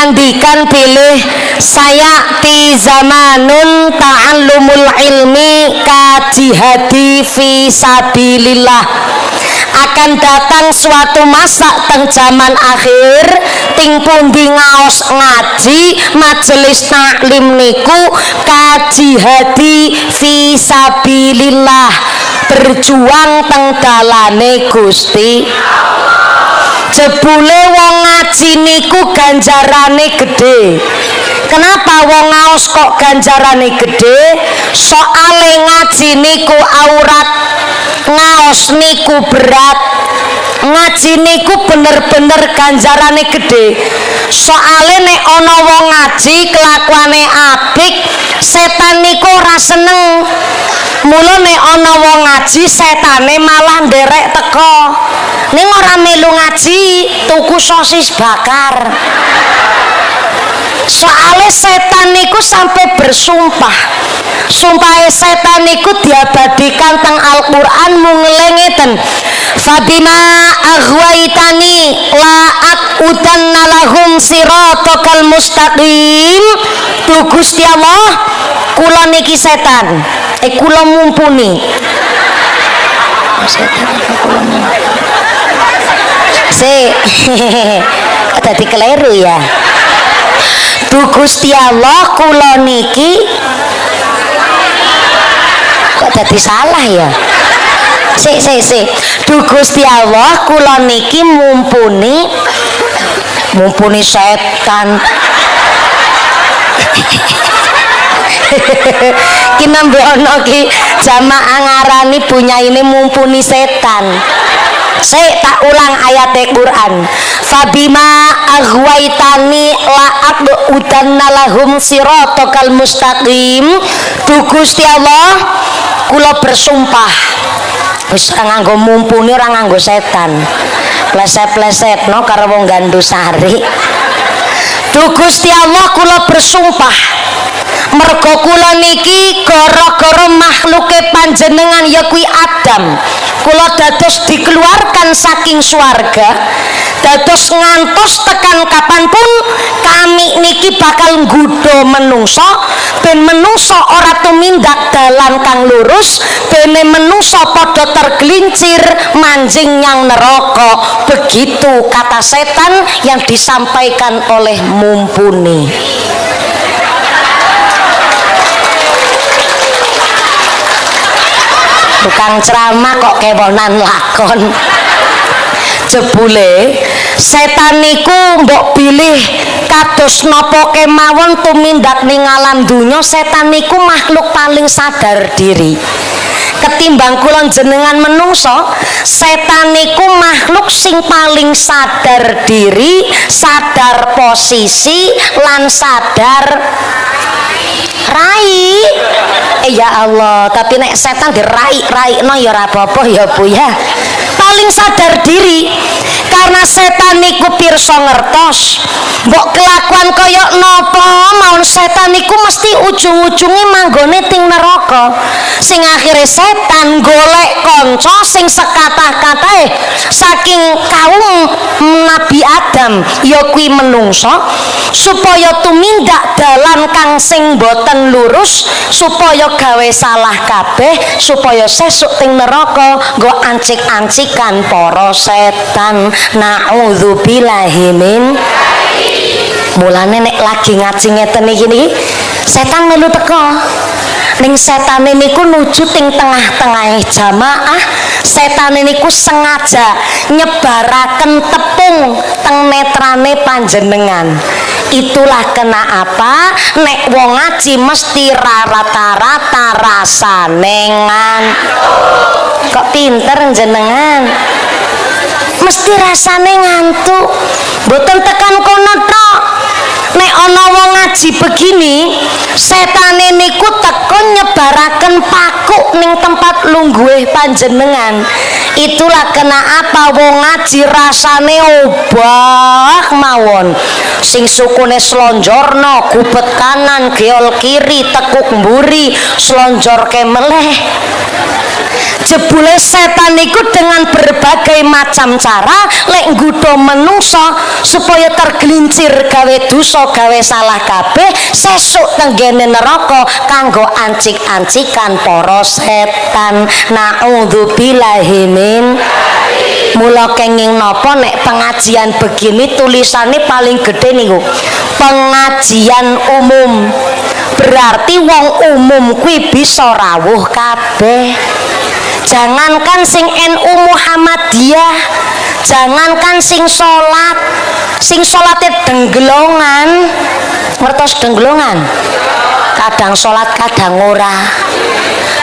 ngandikan pilih saya ti zamanun ta'allumul ilmi kajihadi fi sabilillah. Akan datang suatu masa teng zaman akhir ting pundi ngaos ngaji majelis taklim niku kajihadi fi sabilillah, berjuang teng dalane Gusti. Jebule wong ngaji niku ganjarane gede. Kenapa wong ngaos kok ganjarane gede? Soale ngaji niku aurat, ngaos niku berat, ngaji niku bener-bener ganjarane gede. Soale nek ana wong ngaji kelakuane apik, setan niku ora seneng. Mula nek ana wong ngaji setane malah nderek teko. Ning ora melu ngaji, tuku sosis bakar. Soale setan niku sampai bersumpah. Sumpahe setan niku diabadikan teng Al-Qur'an mung ngeten. Fabima aghwaitani la aqudanna lahum siratal mustaqim. Tu Gusti Allah, kula niki setan. Kula mumpuni. Setan kula mumpuni. Dadi keliru ya. Tu Gusti Allah kula niki kok dadi salah ya. Du Gusti Allah kula niki mumpuni setan. Ki nembe ana ki jamaah ngarani bunyaine mumpuni setan. Saya tak ulang ayat Quran. Fabima aghwaitani la aqudanna lahum siratal mustaqim. Tu Gusti Allah kula bersumpah wis ora nganggo mumpuni, ora nganggo setan. Pleset-pleset no karo wong Gandusari. Tu Gusti Allah kula bersumpah mergo kula niki gara-gara makhluke panjenengan ya kuwi Adam. Kula dados dikeluarkan saking swarga, dados ngantos tekan kapanpun kami niki bakal nggodha menungso ben menungso ora tumindak dalan kang lurus, bene menungso padha tergelincir manjing nyang neraka. Begitu kata setan yang disampaikan oleh mumpuni. Tukang ceramah kok kewonan lakon. Jebule setan niku mbok pilih kados napa kemawon tumindak ning alam donya. Setan niku makhluk paling sadar diri ketimbang kula jenengan menungso. Setan niku makhluk sing paling sadar diri, sadar posisi lan sadar rai. Ya Allah, tapi nek setan dirai-raikno ya ora apa-apa ya Bu ya. Paling sadar diri karena setan niku pirsa ngertos mbok kelakuan kaya napa mawon setan niku mesti ujung-ujunge manggone ting neraka. Sing akhire setan golek kanca sing sekatah-katahe saking kaum Nabi Adam ya kuwi menungso supaya tumindak dalan kang sing boten lurus, supaya gawe salah kabeh, supaya sesuk ting neraka nggo ancik-ancikan para setan. Naudzubillahi min. Mulane nek lagi ngaji ngeten iki setan melu teko. Ning setane niku nuju ting tengah-tengahe jamaah. Setane niku sengaja nyebaraken tepung teng netrane panjenengan. Itulah kena apa nek wong ngaji mesti rata-rata rasane ngantuk. Kok pinter jenengan, mesti rasane ngantuk. Boten tekan kono tok. Nek ana wong ngaji begini, setane niku teko nyebaraken pakuk ning tempat lungguhe panjenengan. Itulah kena apa wong ngaji rasane obah mawon. Sing sukune slonjorno gubet kanan geol kiri tekuk mburi slonjorke meleh. Jebule setan iku dengan berbagai macam cara lek nggodha menungso supaya tergelincir gawe dosa gawe salah kabeh sesuk tenggene neraka kanggo ancik-ancikan para setan. Naudzubillahi min. Mula kenging napa nek pengajian begini tulisannya paling gede niku pengajian umum, berarti wong umum kuwi bisa rawuh kabeh. Jangankan sing NU Muhammadiyah, jangankan sing salate denggelongan, ngertos denggelongan, kadang salat kadang ora,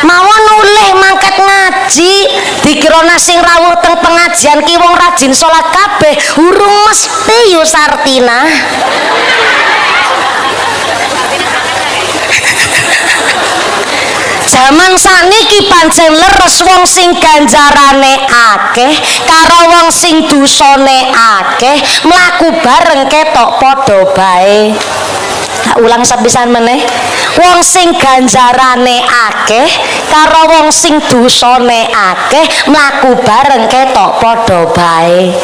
mawon nulih mangkat ngaji dikirana sing rawuh teng pengajian ki wong rajin salat kabeh, urung mesti yo Sartina. Zaman saniki pancen leres wong sing ganjarane akeh karo wong sing dosane akeh mlaku bareng ketok padha bae. Ulang sepisan meneh, wong sing ganjarane akeh karo wong sing dosane akeh mlaku bareng ketok padha bae.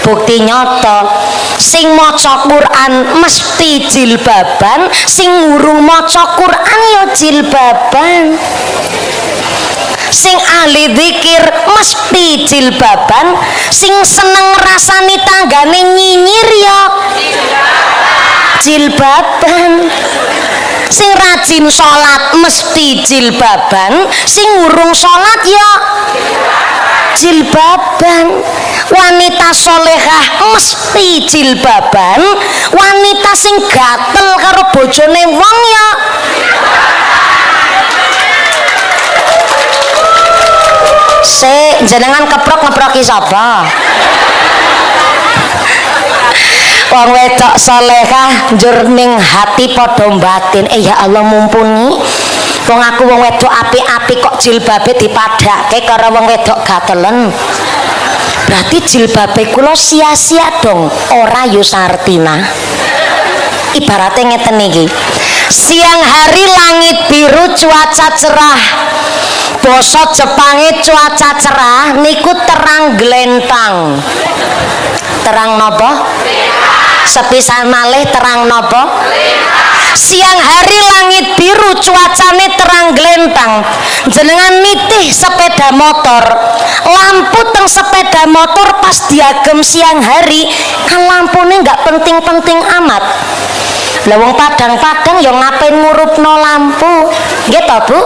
Bukti nyata sing maca Quran mesti jilbaban, sing urung maca Quran ya jilbaban. Sing ahli zikir mesti jilbaban, sing seneng rasani tanggane nyinyir ya jilbaban. Sing rajin salat mesti jilbaban, sing urung salat ya jilbaban. Wanita solehah mesti jilbaban, wanita sing gatel karo bojone wong ya jenengan keprok-ngeproki sapa? Wong wedok solehah njur ning hati padha batin. Ya Allah mumpuni wong aku wong wedok apik-apik kok jilbabe dipadhake karo wong wedok gatelen. Berarti jilbabe kula sia-sia dong, ora yo Sartina. Ibaratnya ngeten iki. Siang hari langit biru cuaca cerah. Basa Jepange cuaca cerah niku terang glentang. Terang napa? Sepisan malih terang napa? Siang hari langit biru cuacane terang glentang, jenengan nitih sepeda motor, lampu teng sepeda motor pas diagem siang hari kan lampune nggak penting-penting amat. Lah wong padang-padang yang ngapain ngurupno lampu nggih to Bu?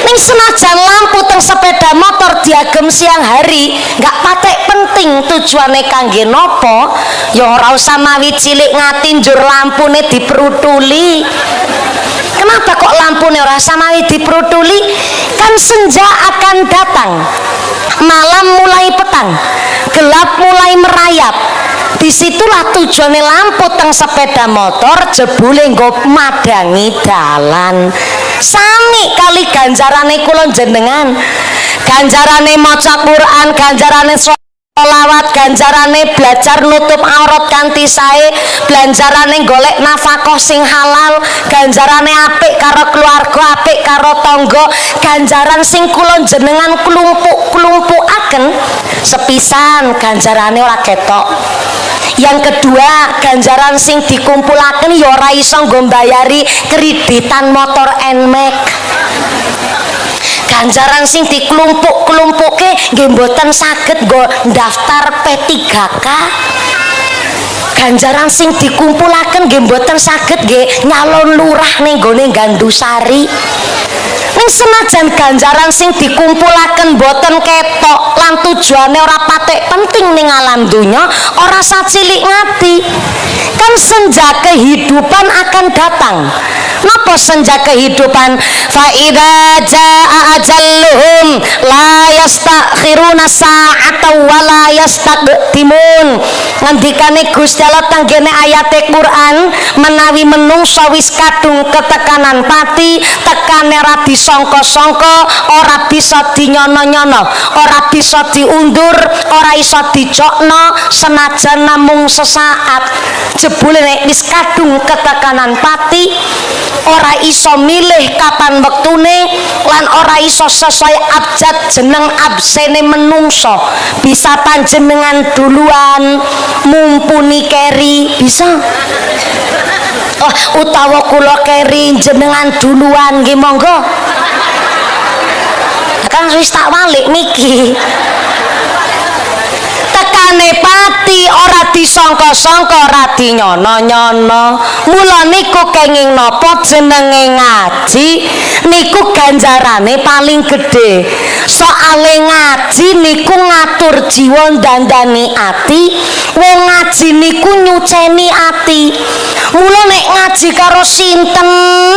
Ning senajan lampu teng sepeda motor diagem siang hari nggak patek penting tujuane kangge nopo ya ora usah mawi cilik ngati njur lampune diperutuli. Kenapa kok lampune ora usah mawi diperutuli? Kan senja akan datang, malam mulai petang, gelap mulai merayap. Disitulah tujuannya lampu teng sepeda motor jebule nggo madangi dalan. Sami kali ganjarane kula jenengan, ganjarane maca Quran, ganjarane sholawat, ganjarane belajar nutup aurat kanthi sae, ganjarane golek nafkah sing halal, ganjarane apik karo keluarga, apik karo tangga, ganjaran sing kula jenengan klumpuk-klumpukaken sepisan ganjarane ora ketok. Yang kedua, ganjaran sing dikumpulaken ya ora iso nggo mbayari kreditan motor Nmax. Ganjaran sing diklumpuk-klumpuke nggih mboten saged nggo daftar P3K. Ganjaran sing dikumpulaken nggih mboten saged nggih nyalon lurah ning gone Gandusari. Ning senajan ganjaran sing dikumpulaken boten ketok lan tujuane ora patek penting ning alam dunya, ora sacilik ngati. Kan senja kehidupan akan datang. Napa senja kehidupan? Fa idza jaa ajalluhum la yastakhiruna sa'atan wa la yastaqdimun. Ngendikane Gusti Allah tanggene ayate Quran, menawi menungso wis kadung ketekanan pati, tekane ra disangka-sangka, ora bisa dinyono-nyono, ora bisa diundur, ora iso dicokno senajan namung sesaat. Jebule nek wis kadung ketekanan pati ora iso milih kapan wektune lan ora iso sesuai abjad jeneng absene menungso. Bisa panjenengan duluan mumpuni keri bisa, utawa kula keri jenengan duluan nggih monggo. Kan wis tak walik niki. Tekane pati ora disangka-sangka, ora dinyono-nyono. Mula niku kenging napa jenenge ngaji niku ganjarane paling gedhe. Soale ngaji niku ngatur jiwa dandani ati. Wong ngaji niku nyuceni ati. Mula nek ngaji karo sinten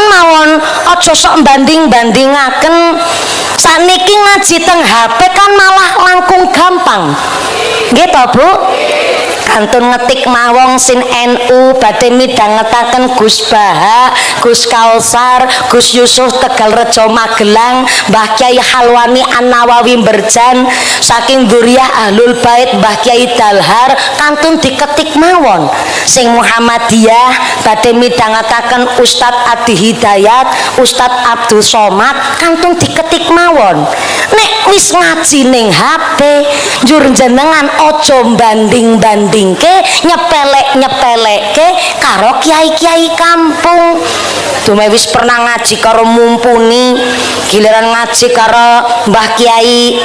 mawon aja sok banding-bandingaken. Sakniki ngaji teng HP kan malah langkung gampang. Nggih to, Bu? Kantun ngetik mawong sin NU badhe midhangetaken Gus Baha, Gus Kausar, Gus Yusuf Tegalrejo Magelang, Mbah Kyai Halwani An-Nawawi Berjan, saking dzurriyyah Ahlul Bait Mbah Kyai Dalhar, kantun diketik mawon. Sing Muhammadiyah badhe midhangetaken Ustadz Adi Hidayat, Ustadz Abdul Somad, kantun diketik mawon. Nek wis ngaji ning HP, njur jenengan aja banding-bandingke, nyepelek-nyepelekke karo kiai-kiai kampung. Dume wis pernah ngaji karo mumpuni, giliran ngaji karo Mbah Kiai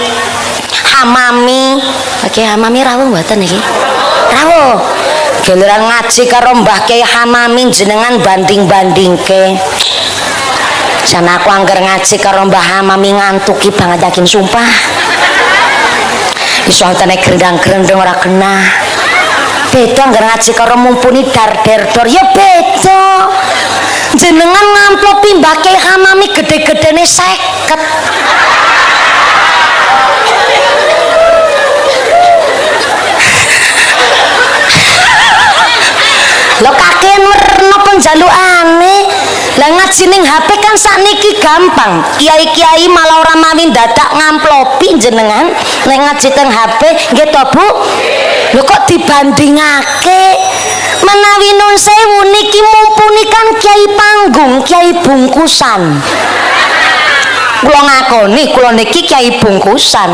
Hamami. Kiai Hamami rawuh mboten iki? Rawuh. Giliran ngaji karo Mbah Kiai Hamami jenengan banding-bandingke. Jan aku angger ngaji karo Mbah Hamami ngantuki banget yakin sumpah. Iso antene grendang-grendeng ora kena. Beda angger ngaji karo mumpuni dar-der-dor ya beda. Jenengan ngamplopi Mbah Kiai Hamami gede-gedene 50. Lho kakean werna penjalukane. Lah ngaji ning HP kan sakniki gampang. Kiai-kiai malah ora mawi dadak ngamplopi jenengan nek ngaji teng HP nggih to, Bu? Lho kok dibandingake? Menawi nun sewu niki mumpuni kan kiai panggung, kiai bungkusan. Kula ngakoni kula niki kiai bungkusan.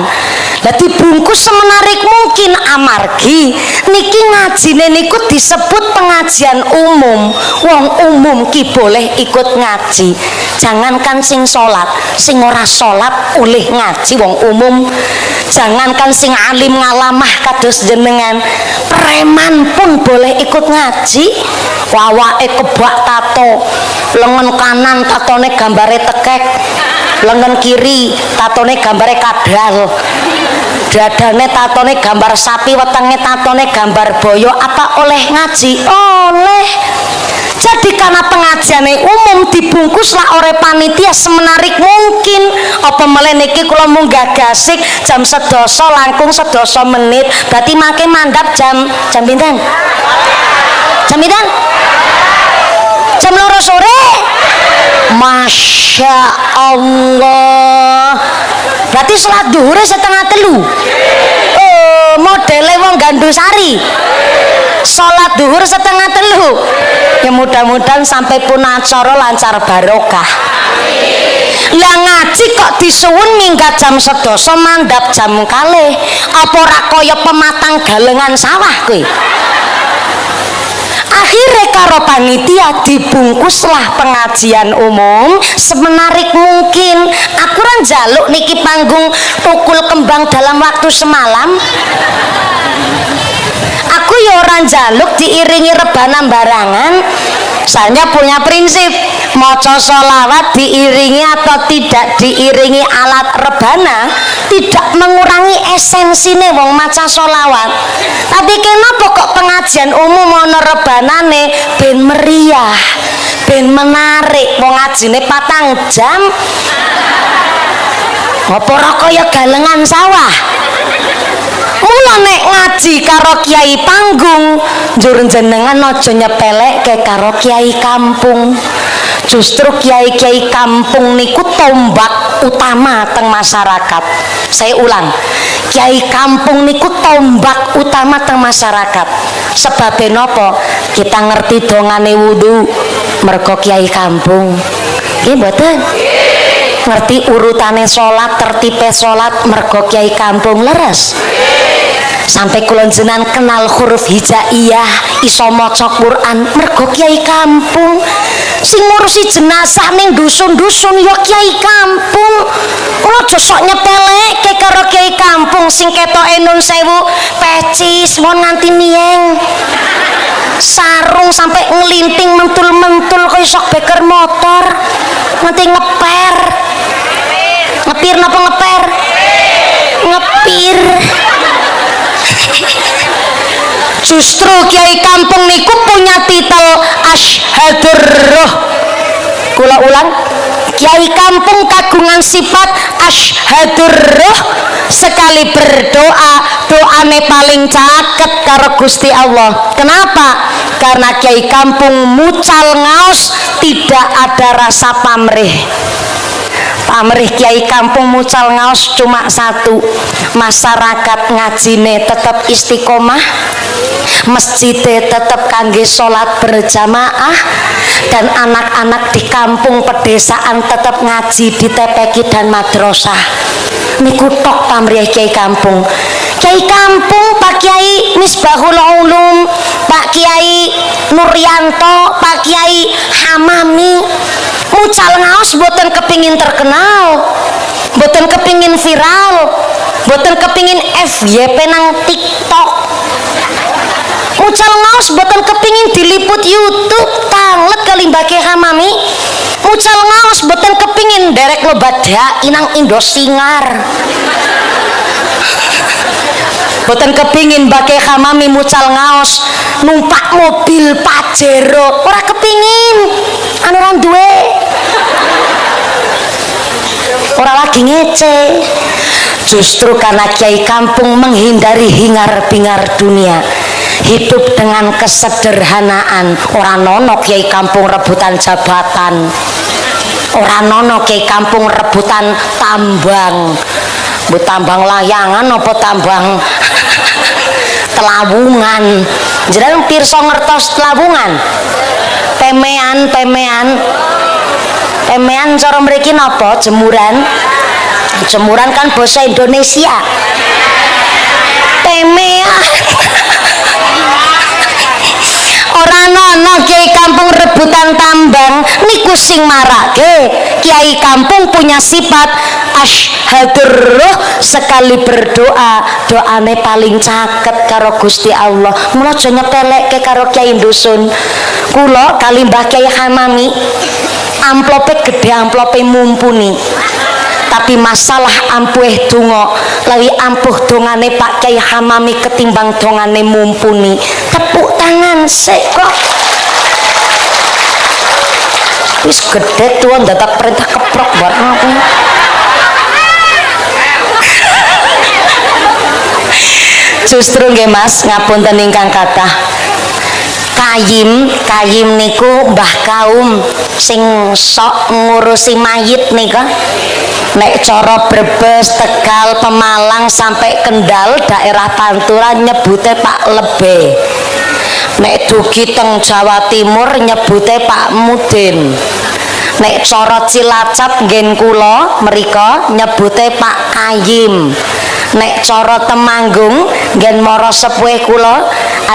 Lah dibungkus semenarik mungkin amargi niki ngajine niku disebut pengajian umum. Wong umum ki boleh ikut ngaji. Jangankan sing salat, sing ora salat oleh ngaji wong umum. Jangankan sing alim ngalamah kados jenengan, preman pun boleh ikut ngaji. Wawake kebak tato, lengan kanan tatone gambare tekek, lengan kiri tatone gambare kadal, dadane tatone gambar sapi, wetenge tatone gambar boyo. Apa oleh ngaji? Oleh. Jadi karena pengajiane umum dibungkuslah oleh panitia semenarik mungkin. Apa meleh niki kula munggah gasik jam 11 langkung 11 menit, berarti mangke mandap jam pinten? Jam pinten? Jam 2 sore. Masya Allah. Berarti salat zuhur setengah 3. Oh, modele wong Gandusari. Salat zuhur setengah 3. Ya mudah-mudahan sampai pun acara lancar barokah. Lah ngaji kok disuwun minggat jam 11 mandap jam kalih. Apa ora kaya pematang galengan sawah kuwi? Akhirnya karo panitia dibungkuslah pengajian umum semenarik mungkin. Aku ran jaluk niki panggung tukul kembang dalam waktu semalam. Aku ya orang jaluk diiringi rebana barangan. Saya punya prinsip, maca sholawat diiringi atau tidak diiringi alat rebana tidak mengurangi esensine wong maca sholawat. Tapi kenapa kok pengajian umum ana rebanane ben meriah, ben menarik, wong ngajine 4 jam. Apa ora kaya galengan sawah? Mula nek ngaji karo kiai panggung, njur jenengan aja nyepelekke karo kiai kampung. Justru kiai-kiai kampung niku tombak utama teng masyarakat. Saya ulang, kiai kampung niku tombak utama teng masyarakat. Sebab napa? Kita ngerti dongane wudu, mergo kiai kampung nggih mboten ngerti urutane salat tertipe salat mergo kiai kampung leres sampai kula jenengan kenal huruf hijaiyah iso maca Quran mergo kiai kampung sing ngurusi jenazah ning dusun-dusun ya kiai kampung aja sok nyepeleke karo kiai kampung sing ketoke nun sewu pecis mon nganti mieng sarung sampai ngelinting mentul-mentul kaya sok beker motor nganti ngepir napa ngepir ngepir justru kiai kampung niku punya titel asyhadur roh kula ulang kiai kampung kagungan sifat asyhadur roh sekali berdoa doane paling caket karo Gusti Allah kenapa? Karena kiai kampung mucal ngaos tidak ada rasa pamrih kiai kampung mucal ngaos cuma satu masyarakat ngajine tetap istiqomah masjidnya tetap kangge sholat berjamaah dan anak-anak di kampung pedesaan tetap ngaji di TPQ dan madrasah niku tok pamrih kiai kampung Pak Kiai Misbahul Ulum Pak Kiai Nuryanto Pak Kiai Hamami mucal ngaos boten kepingin terkenal boten kepingin viral boten kepingin FYP nang TikTok mucal ngaos boten kepingin diliput YouTube tanglet kali Mbak Kiai Hamami mucal ngaos boten kepingin derek lobat inang Indosingar boten kepingin Mbak Kiai Hamami mucal ngaos numpak mobil Pajero ora kepingin anu ora duwe ora lagi ngece justru karena kiai kampung menghindari hingar-bingar dunia hidup dengan kesederhanaan ora nono kiai kampung rebutan jabatan ora nono kiai kampung rebutan tambang bu tambang layangan apa tambang telabungan jenengan pirsa ngertos telabungan pemean cara mriki napa jemuran kan bahasa Indonesia pemean ora ana kiai kampung rebutan tambang niku sing marake kiai kampung punya sifat asyhadur roh sekali berdoa doane paling caket karo Gusti Allah mula aja nyepelekke karo kiai dusun kula kali Mbah Kiai Hamami amplope gede amplope mumpuni tapi masalah ampuh donga lawi ampuh dongane Pak Kiai Hamami ketimbang dongane mumpuni tepuk tangan sik kok wis gede tuan dadak perintah keprok buat apa justru nggih Mas ngapunten ingkang kathah kayim niku mbah kaum sing sok ngurusi mayit nika nek cara Brebes Tegal Pemalang sampai Kendal daerah Pantura nyebute Pak Lebe nek dugi teng Jawa Timur nyebute Pak Mudin nek cara Cilacap nggen kula mriko nyebute Pak Kayim nek cara Temanggung nggen mara sepuh kula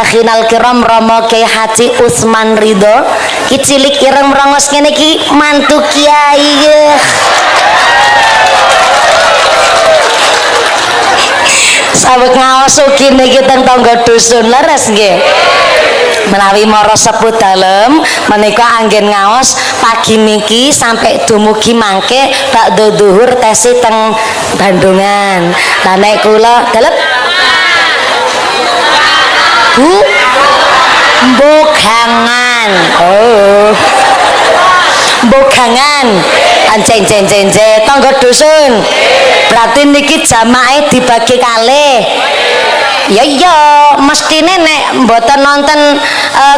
akhinal kiram Romo Kiai Haji Utsman Ridho ki cilik ireng merongos ngene iki mantu kiai saweg ngaos ugi niki teng tangga dusun leres nggih menawi mara sepuh dalem menika anggen ngaos pagi niki sampai dumugi mangke bakdo dhuwur tesi teng Bandungan lah nek kula dalem Bu Mbogangan Mbogangan anjeng tangga dusun berarti niki jamaah dibagi kalih ya iya mestine nek mboten nonton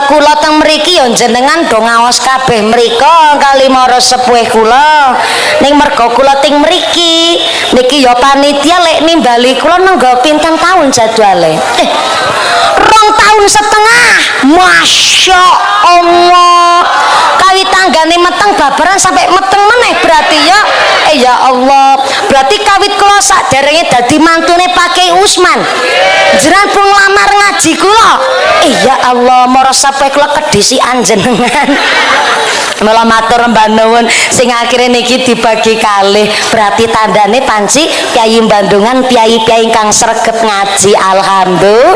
kula teng mriki ya jenengan do ngaos kabeh mriko kali mara sepuh kula ning mergo kula ting mriki niki ya panitia lek nimbali kula nenggo pintang taun jadwale 2 tahun setengah. Masya Allah, kawit tanggane meteng babaran sampai meteng meneh berarti ya. Ya Allah, berarti kawit kula saderenge dadi mantune Pak Usman jenengan pun lamar ngaji kula. Ya Allah, mara sampai kula kedisian jenengan. Mula matur mbah nuwun sing akhire niki dibagi kalih, berarti tandane panci Kyai Bandungan piyai-piyai ingkang sregep ngaji. Alhamdulillah,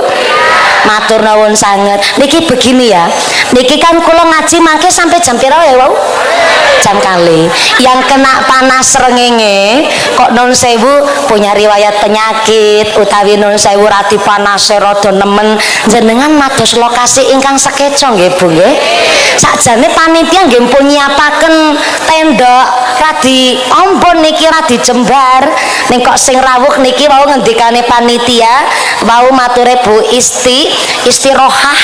matur nuwun sanget. Niki begini ya, niki kan kula ngaji mangke sampai jam pira ya wau? Jam kali. Yang kena panas srengenge kok nun sewu punya riwayat penyakit utawi nun sewu rati panas rada nemen, jenengan mados lokasi ingkang sekeco nggih Bu nggih. Sakjane panitia nggih pun nyiapaken tenda radi ompon niki radi jembar ning kok sing rawuh niki wau ngendikane panitia wau mature Bu istirahat.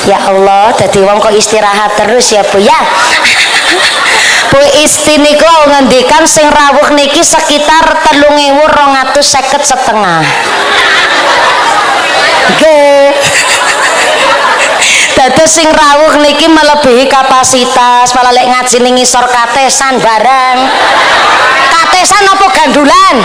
Ya Allah, dadi wong kok istirahat terus ya Bu ya. Bu Isti niku ngendikan sing rawuh niki sekitar 3.250 setengah. Nggih. Dados sing rawuh niki melebihi kapasitas, malah lek ngaji ning ngisor katesan barang. Katesan apa gandulan?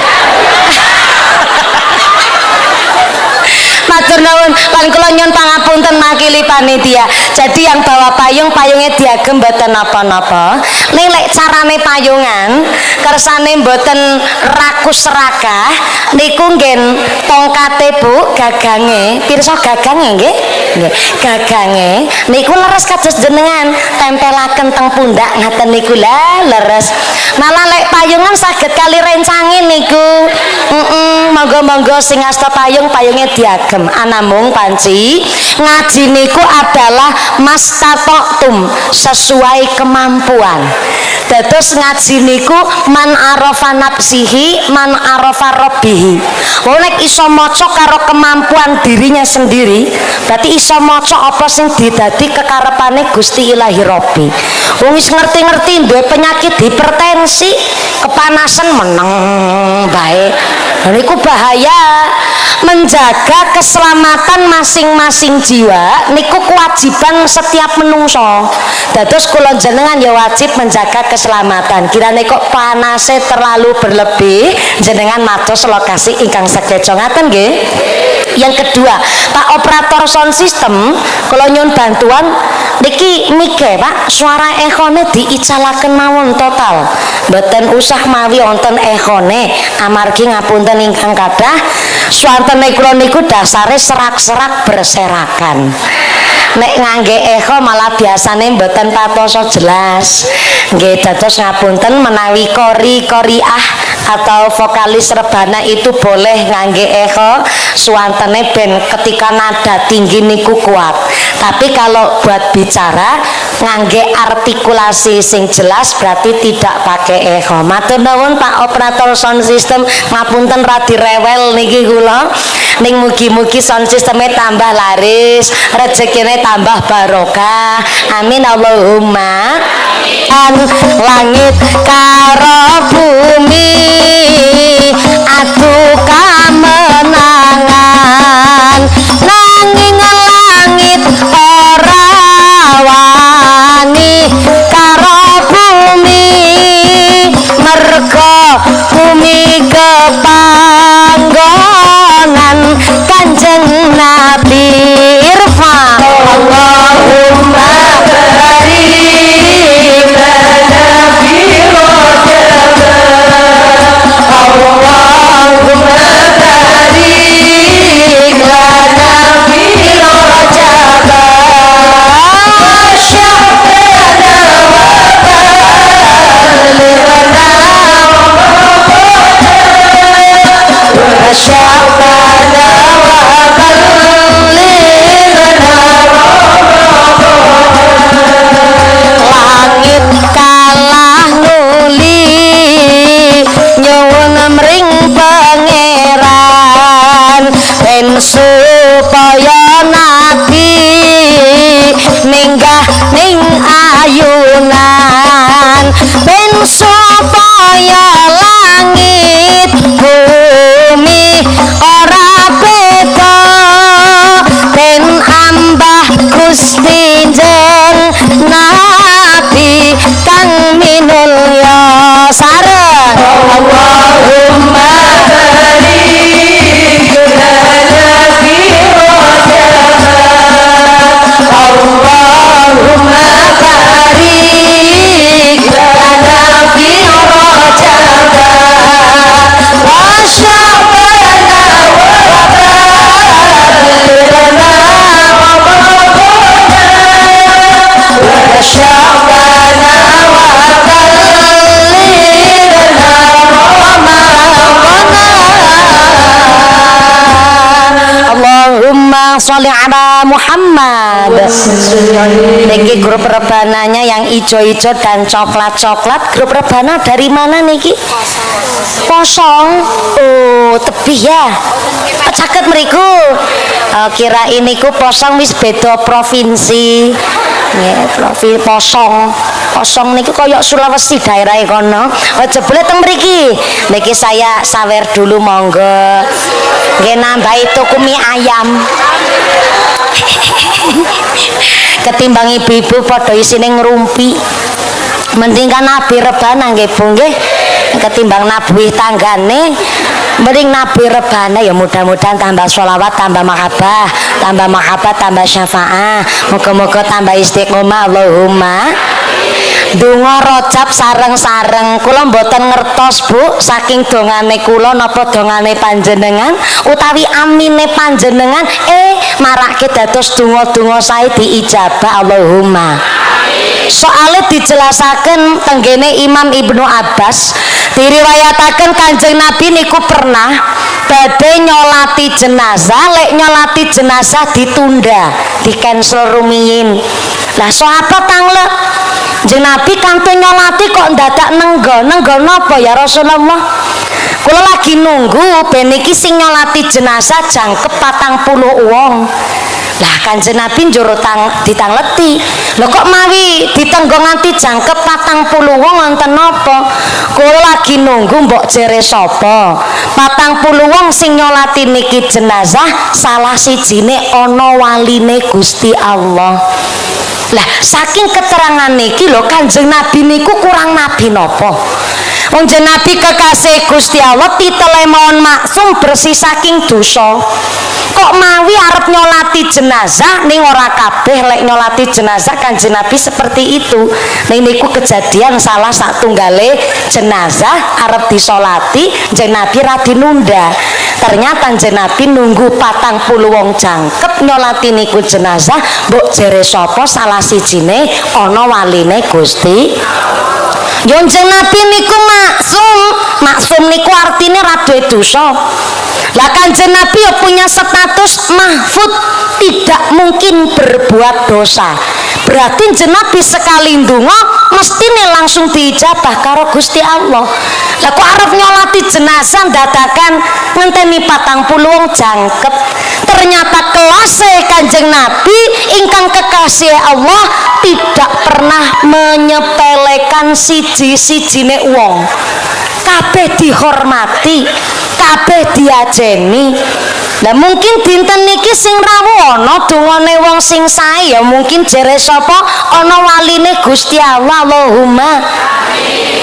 Matur nuwun, lan kula nyuwun pangapunten makili panitia. Jadi yang bawa payung, payungnya diagem mboten napa-napa. Ning lek carane payungan kersane mboten rakus serakah niku nggih tongkate Bu, gagange. Pirsa gagange nggih? Nggih. Gagange niku leres kados jenengan tempelaken teng pundak ngaten niku lah leres. Malah lek payungan saged kali rencange niku. Monggo-monggo sing asta payung, payungnya diagem. Anamung panci ngaji niku adalah mastatoktum, sesuai kemampuan. Dados ngaji niku man arafa nafsihi man arafa rabbihi. Wong nek iso maca karo kemampuan dirinya sendiri, berarti iso maca apa sing didadi kekarepane Gusti Ilahi Rabbi. Wong wis ngerti-ngerti duwe penyakit hipertensi, kepanasan meneng bae. Niku bahaya. Menjaga keselamatan masing-masing jiwa niku kewajiban setiap menungso. Dados kula jenengan ya wajib menjaga keselamatan. Kirane kok panase terlalu berlebih, jenengan matos lokasi ingkang sekeco ngaten nggih. Yang kedua, Pak operator sound system, kula nyuwun bantuan niki mike Pak, suara ekhone diicalaken mawon total. Mboten usah mawi wonten ekhone, amargi ngapunten ingkang kathah swantene kula niku dasare serak-serak berserakan. Nek ngangge echo malah biasane mboten patoso jelas. Nggih dados ngapunten menawi koriah atau vokalis rebana itu boleh ngangge echo suantene ben ketika nada tinggi niku kuat. Tapi kalau buat bicara ngangge artikulasi sing jelas berarti tidak pakai echo. Matur nuwun Pak operator sound system, ngapunten radi rewel niki kula. Ning mugi-mugi sound systemnya tambah laris, rezekine tambah barokah. Amin Allahumma. Langit karo bumi adu kamenangan, nanging langit ora wani karo bumi, mergo bumi kepanggonan Kanjeng Nabi Irfa. Allahumma barik lana fi Rajab, Allahumma barik Pinjen Nabi kang minulya sareng Allahumma barik lana fi rajab Allahumma barik lana fi rajab wa sya'bana wa balighna Allahumma sholli ala Muhammad. Niki grup rebananya yang ijo-ijo dan coklat-coklat. Grup rebana dari mana niki? Kosong. Oh, tebih ya. Caket mriku. Kira ini ku posong wis beda provinsi. Nggih, provinsi posong. Kosong niku koyok Sulawesi daerah kono. Aja boleh teng mriki. Niki saya sawer dulu monggo. Nggih nambahi tuku mie ayam. Ketimbang ibu-ibu padha isine ngrumpi. Mending kan nabi rebana nggih Bu nggih. Ketimbang nabuh tanggane mending nabi rebana ya mudah-mudahan tambah sholawat, tambah mahabbah, tambah syafaah. Moga-moga tambah istiqomah Allahumma. Donga rojab sareng-sareng kula mboten ngertos Bu saking dongane kula napa dongane panjenengan utawi amine panjenengan marake dados donga-donga sae diijabah Allahumma. Soale dijelasaken tenggene Imam Ibnu Abbas diriwayataken Kanjeng Nabi niku pernah badhe nyolati jenazah, lek nyolati jenazah ditunda, di cancel rumiyin. Lah sahabat tangle Jeneng Nabi kantun nyolati kok ndadak nenggo napa ya Rasulullah? Kula lagi nunggu ben iki sing nyolati jenazah jangkep 40 wong. Lah Kanjeng Nabi njur ditangleti. Lho kok mawi ditenggo nganti jangkep 40 wong wonten napa? Kula lagi nunggu mbok jere sapa? 40 wong sing nyolati niki jenazah salah sijine ana waline Gusti Allah. Lah saking keterangan niki lho Kanjeng Nabi niku kurang nabi napa? Wong Nabi kekasih Gusti Allah titele mawon maksum bersih saking dosa. Kok mawi arep nyolati jenazah ning ora kabeh lek nyolati jenazah Kanjeng Nabi seperti itu. Ning niku kejadian salah satunggale jenazah arep disolati Kanjeng Nabi ra dinunda. Ternyata Kanjeng Nabi nunggu 40 wong jangkep nyolati niku jenazah mbok jere sapa salah sijine ana waline Gusti. Kanjeng Nabi niku maksum niku artine ra duwe dosa. Lah Kanjeng Nabi ya punya status mahfud, tidak mungkin berbuat dosa. Berarti Kanjeng Nabi sekali ndonga mestine langsung diijabah karo Gusti Allah. Lah kok arep nyolati jenazah dadakan ngenteni 40 wong jangkep. Ternyata kelasé Kanjeng Nabi ingkang kekasih Allah tidak pernah menyepelekan siji-sijine wong. Kabeh dihormati, kabeh diajeni. Lah mungkin dinten niki sing rawuh ana dongane wong sing sae ya mungkin jere sapa ana waline Gusti Allah Allahumma.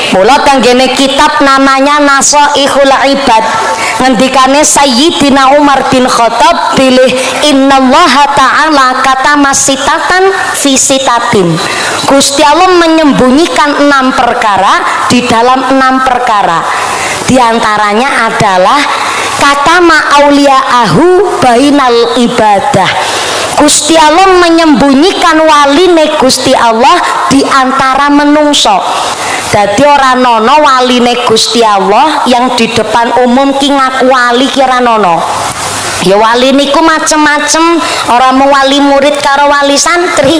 Mula tenggene kitab namanya Nasaihul Ibad ngendikane Sayyidina Umar bin Khattab pilih innallaha ta'ala kata masitatan fisitatin. Gusti Allah menyembunyikan 6 perkara di dalam 6 perkara. Di antaranya adalah kata ma'auliya'ahu bainal ibadah. Gusti Allah menyembunyikan waline Gusti Allah di antara menungso. Dadi ora nono waline Gusti Allah yang di depan umum ki ngaku wali kira nono. Ya wali niku macem-macem, ora mau wali murid karo wali santri.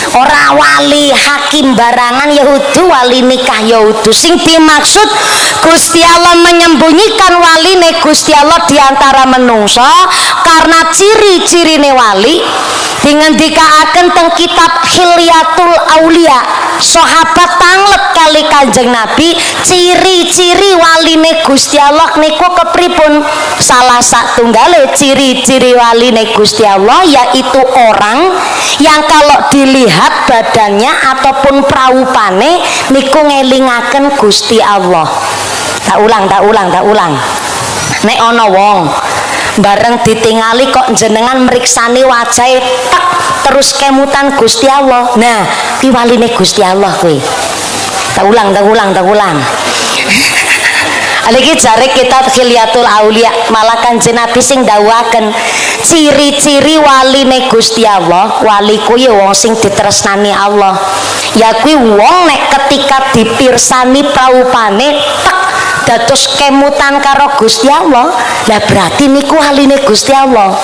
Ora wali hakim barangan Yahudu, wali nikah Yahudu. Sing dimaksud Gusti Allah menyembunyikan waline Gusti Allah di antara menungso karena ciri-cirine wali dingendikaaken teng kitab Hilyatul Aulia. Sahabat tanglet kali Kanjeng Nabi ciri-ciri waline Gusti Allah niku kepripun? salah satunggale ciri-ciri waline Gusti Allah yaitu orang yang kalau dilihat badannya ataupun praupane niku ngelingaken Gusti Allah. Tak ulang. Nek ana wong bareng ditingali kok jenengan meriksani wajahe tek terus kemutan Gusti Allah. Nah, ki waline Gusti Allah kuwi. Tak ulang. Aliki jare kitab Khilyatul Aulia malah Kanjeng Nabi sing dawuhaken ciri-ciri waline Gusti Allah. Wali kuwi wong sing ditresnani Allah. Ya kuwi wong nek ketika dipirsani praupane tek dados kemutan karo Gusti Allah. Lah berarti niku waline Gusti Allah.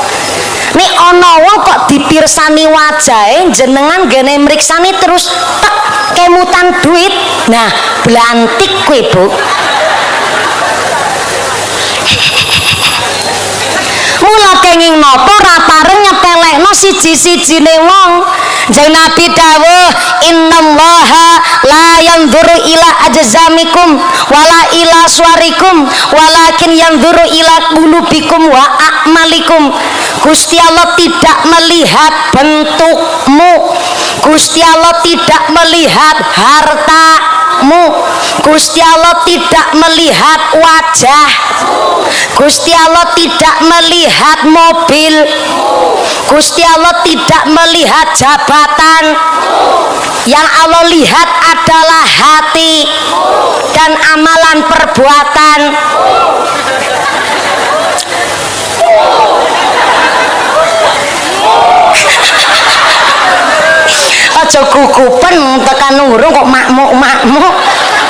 Nek ana wong kok dipirsani wajahe jenengan gene mriksani terus tek kemutan duit. Nah, blantik kuwi, Bu. Mula kenging napa ora pareng nyepelekno siji-sijine wong. Jeng Nabi dawuh innallaha la yanzuru ila ajzamikum wala ila suwarikum walakin yanzuru ila qulubikum wa a'malikum. Gusti Allah tidak melihat bentukmu, Gusti Allah tidak melihat hartamu, Gusti Allah tidak melihat wajah, Gusti Allah tidak melihat mobil, Gusti Allah tidak melihat jabatan. Yang Allah lihat adalah hati dan amalan perbuatan. Aja gugupen tekan urung kok makmuk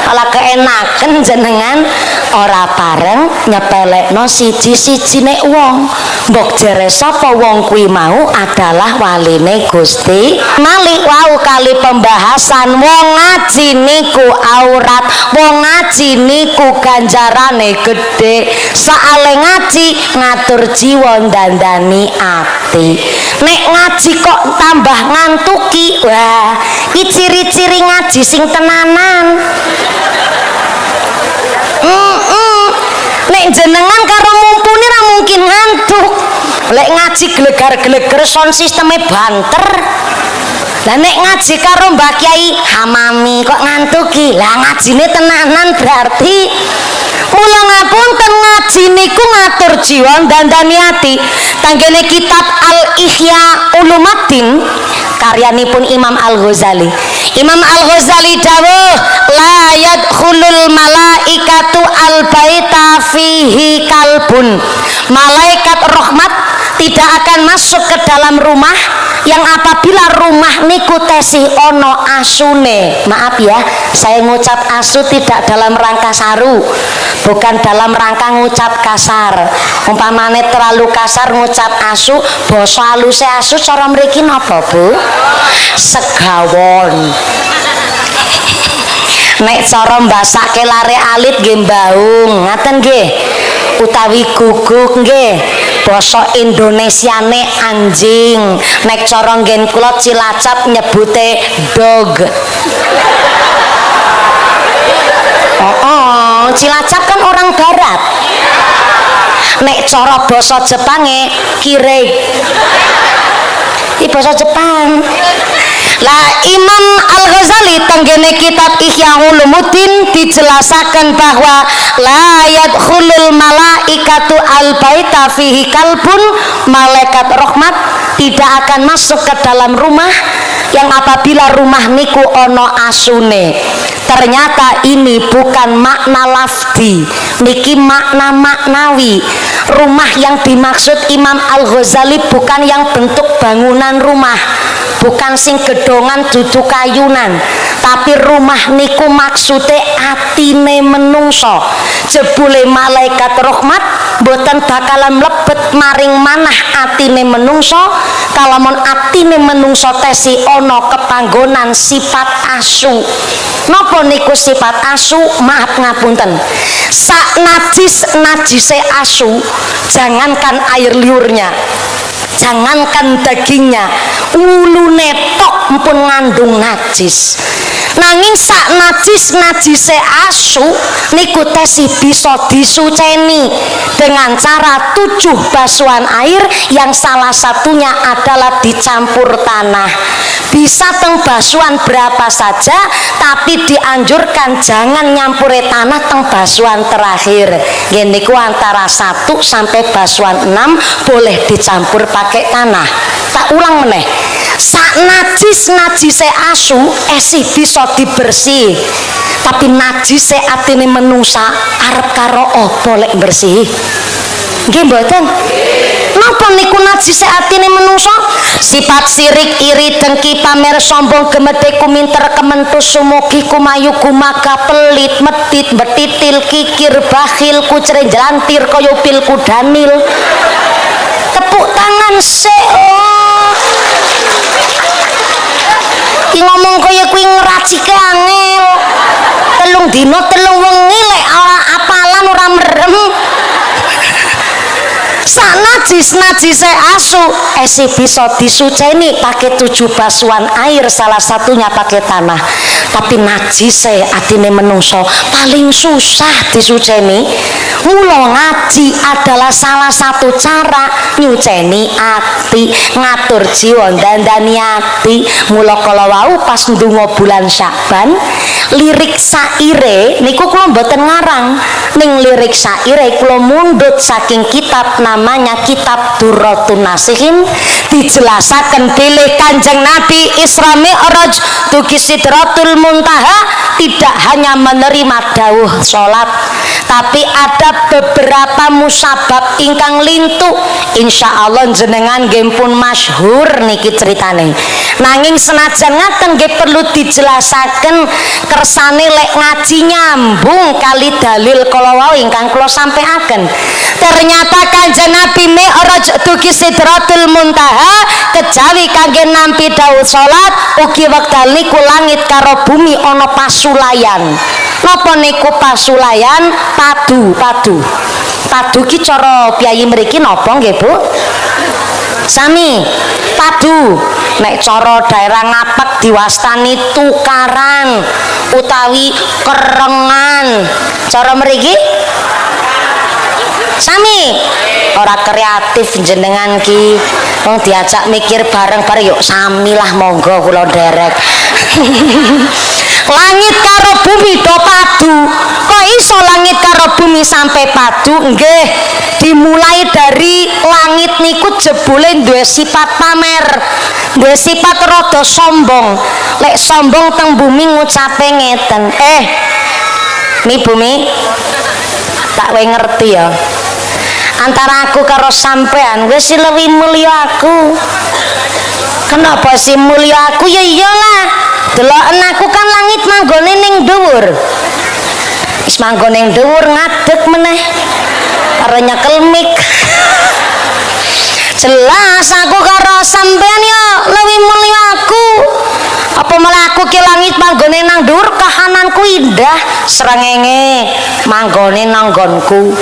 malah keenaken jenengan ora pareng nyepelekno siji-sijine wong. Mbok jere sapa wong kuwi mau adalah waline Gusti. Malik wau kali pembahasan wong ngaji niku aurat, wong ngaji niku ganjarane gedhe. Saale ngaji ngatur jiwa dandani ati. Nek ngaji kok tambah ngantuki, wah iki ciri-ciri ngaji sing tenanan. Nek jenengan karo mumpuni ra mungkin ngantuk. Lek ngaji gelegar-geleger sound sisteme banter. Lah nek ngaji karo Mbak Kiai Hamami kok ngantuki. Lah ngajine tenanan berarti. Mula ngapunten ngaji niku ngatur jiwa dandani ati. Tanggene kitab Al-Ihya Ulumuddin karyanipun Imam Al-Ghazali. Imam Al-Ghazali dawuh la yadkhulul malaikatu al-baita fihi kalbun. Malaikat rahmat tidak akan masuk ke dalam rumah yang apabila rumah niku tesih ono asune. Maaf ya, saya ngucap asu tidak dalam rangka saru, bukan dalam rangka ngucap kasar. Umpamane terlalu kasar ngucap asu, basa haluse asu cara mriki napa, Bu? Segawon. Nek cara mbasake lare alit nggih mbaung, ngaten nggih. Utawi guguk nggih. Basa Indonesiane anjing. Nek cara nggen kula Cilacap nyebute dog. Cilacap kan orang barat. Nek cara basa Jepange kirei. Iki basa Jepang. Lah Imam Al-Ghazali tenggene kitab Ihya Ulumuddin dijelasaken bahwa la yadkhulul malaikatu al-baita fihi kalbun. Malaikat rahmat tidak akan masuk ke dalam rumah yang apabila rumah niku ono asune. Ternyata ini bukan makna lafzi, niki makna maknawi. Rumah yang dimaksud Imam Al-Ghazali bukan yang bentuk bangunan rumah, bukan sing gedongan dudu kayunan, tapi rumah niku maksude atine menungso. Jebule malaikat rahmat boten bakalan mlebet maring manah atine menungso kalamun atine menungso tesi ono kepanggonan sifat asu. Napa niku sifat asu? Maaf ngapunten, sak najise asu, jangankan air liurnya, jangankan dagingnya, ulune tok pun ngandung najis. Nanging sak najise asu niku tesih bisa disuceni dengan cara 7 basuhan air yang salah satunya adalah dicampur tanah. Bisa teng basuhan berapa saja, tapi dianjurkan jangan nyampure tanah teng basuhan terakhir. Nggih niku antara 1 sampai basuhan 6 boleh dicampur pakai tanah. Tak ulang meneh. Sak najise asu esih bisa dibersih, tapi najise atine menungsa arep karo apa lek bersih? Nggih mboten? Napa niku najise atine menungsa? Sifat sirik, iri, dengki, pamer, sombong, gemedhe, kuminter, kementus, sumugi, kumayu, kumaga, pelit, medit, betitil, kikir, bakhil, kucre, jelantir, kaya pil kudanil. Tepuk tangan sik. Ki ngomong kaya kuwi ngracike angel. 3 dina 3 wengi lek ora apalan ora merem. Sak najise asu esih bisa disuceni pakai 7 basuhan air, salah satunya pakai tanah. Tapi najise atine menungso paling susah disuceni. Mula ngaji adalah salah satu cara nyuceni ati, ngatur jiwa, dandani ati. Mula kala wau pas ndonga bulan Syakban, lirik saire niku kula mboten ngarang, ning lirik saire kula mundhut saking kitab namanya Kitab Durratun Nasihin, dijelasaken bilih Kanjeng Nabi Isra Mi'raj dugi Sidratul Muntaha tidak hanya menerima dawuh salat, tapi ada beberapa musabab ingkang lintu. Insya Allah jenengan nggih pun masyhur niki ceritane. Nanging senajan ngaten nggih perlu dijelasaken kersane lek ngaji nyambung kali dalil kala wau ingkang kula sampaiaken. Ternyata Kanjeng Nabi Mi'raj dugi Sidratul Muntaha kejawi kangge nampi dawuh salat, ugi wekdal niku langit karo bumi ana pasulayan. Napa niku pasulayan? Padu ki cara piyayi mriki napa nggih Bu? Sami padu. Nek cara daerah Ngapak diwastani tukaran utawi kerengan. Cara mriki sami. Ora kreatif jenengan ki. Wong diajak mikir bareng-bareng yuk samilah monggo kula derek. Langit karo bumi do padu. Kok iso langit karo bumi sampai padu? Nggih, dimulai dari langit niku jebule duwe sifat pamer, duwe sifat rada sombong. Lek sombong teng bumi ngucape ngeten, mi bumi tak wae ngerti ya. Antara aku karo sampean wis luwih mulya aku. Kenapa sih mulya aku? Ya iyalah, deloken aku kan langit manggone ning dhuwur. Wis manggone ning dhuwur ngadeg meneh karo nyekel mik. Jelas aku karo sampean ya luwih mulya aku. Apa malah aku ki langit manggone nang dhuwur, kahananku indah, srengenge manggone nang nggonku.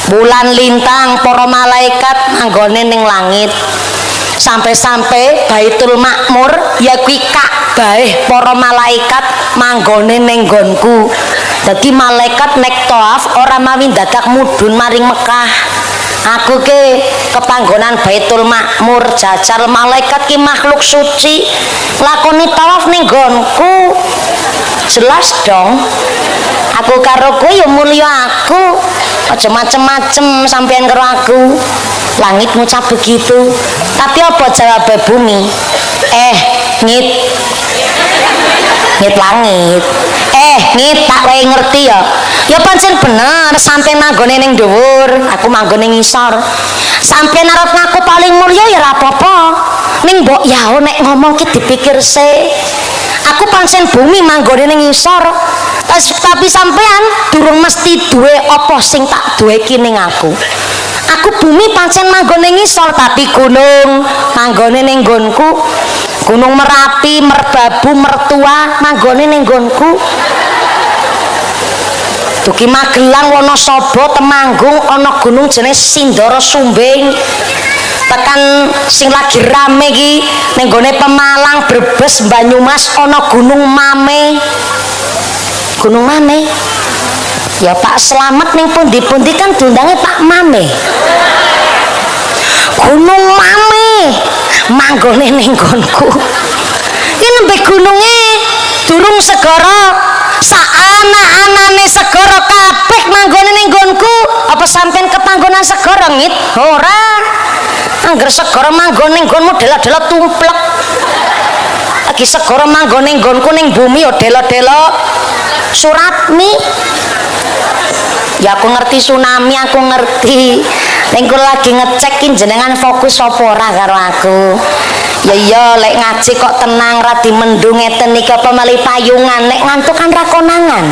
Bulan lintang para malaikat manggone ning langit. Sampai-sampai Baitul Makmur ya kuwi Ka'bah para malaikat manggone ning nggonku. Dadi malaikat nek tawaf ora mawi dadak mudhun maring Mekah. Aku ke kepanggonan Baitul Makmur, jajar malaikat ki makhluk suci lakoni tawaf ning nggonku. Jelas dong. Aku karo kowe ya mulya aku. Aja macem-macem sampean karo aku. Langit ngucap begitu, tapi apa jawab bumi? Ngit langit. Ngit tak wae ngerti ya. Ya pancen bener, sampean manggone ning dhuwur, aku manggone ngisor. Sampean arep ngaku paling mulya ya ora apa-apa. Ning mbok ya nek ngomong ki dipikir sik. Aku pancen bumi manggone ning ngisor. Tapi sampean durung mesti duwe apa sing tak duweki ning aku. Aku bumi pancen manggone ngisor, tapi gunung manggone ning nggonku. Gunung Merapi, Merbabu, Mertua manggone ning nggonku. Dugi Magelang, Wonosobo, Temanggung ana gunung jenenge Sindoro Sumbing. tekan sing lagi rame iki ning gone Pemalang, Brebes, Banyumas ana Gunung Mame. Gunung Mame. Ya Pak Slamet ning pundi-pundi kan diundange Pak Mame. Gunung Mame manggone ning nggonku. Iki nembe gununge durung segara, sak anak-anane segara kabeh manggone ning nggonku. Apa sampean kepanggonan segara ngit? Ora. Angger segara manggone ning nggonmu delok-delok tumplek. Lagi segara manggone ning nggonku ning bumi ya delok-delok Suratmi. Ya aku ngerti tsunami, aku ngerti. Ning kula lagi ngecek jenengan fokus apa ora karo aku. Ya iya lek ngaji kok tenang ra dimendung ngeten iki apa mali payungan, nek ngantuk kan ra konangan.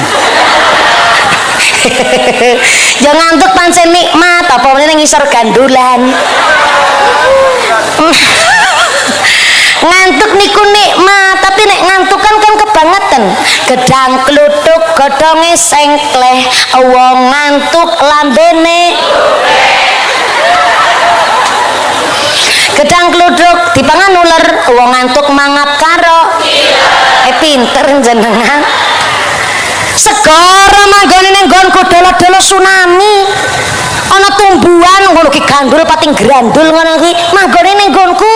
Ya ngantuk pancen nikmat apa meneh ning isor gandulan. Ngantuk niku nikmat, tapi nek ngantuk kan kebangetan. Gedang kluthuk godhonge sengkleh, wong ngantuk lambene. Gedang kluthuk dipangan uler, wong ngantuk mangap karo. Pinter jenengan. Segara manggone ning nggonku dolo-dolo tsunami. Ana tumbuhan ngono ki gandul pating grandul ngono ki manggone ning nggonku.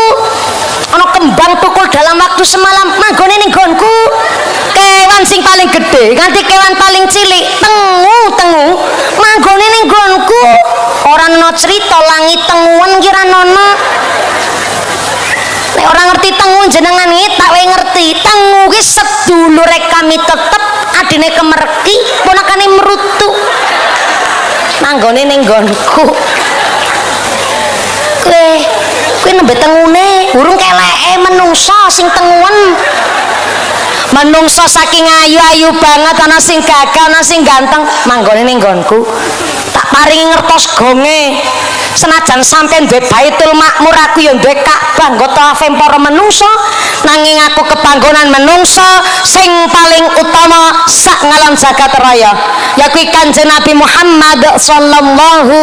Ana kembang tukul dalam waktu semalam manggone ning nggonku. Kewan sing paling gede nganti kewan paling cilik tengu manggone ning nggonku. Ora ana cerita langit tenguan kira nono. Nek ora ngerti tengu jenengan iki tak wae ngerti. Tengu ki sedulure kami tetep adine kemerki ponakane merutu. Manggone ning nggonku. Kowe nembe tengune urung keleke menungso sing tenguan. Menungso saking ayu-ayu banget ana sing gagah ana sing ganteng manggone ning nggonku. Tak paringi ngertos gonge. Senajan sampean duwe Baitul Makmur aku ya duwe Ka'bah nggo tawafem para menungso nanging aku kepanggonan menungso sing paling utama sak ngalam jagat raya yakuwi Kanjeng Nabi Muhammad sallallahu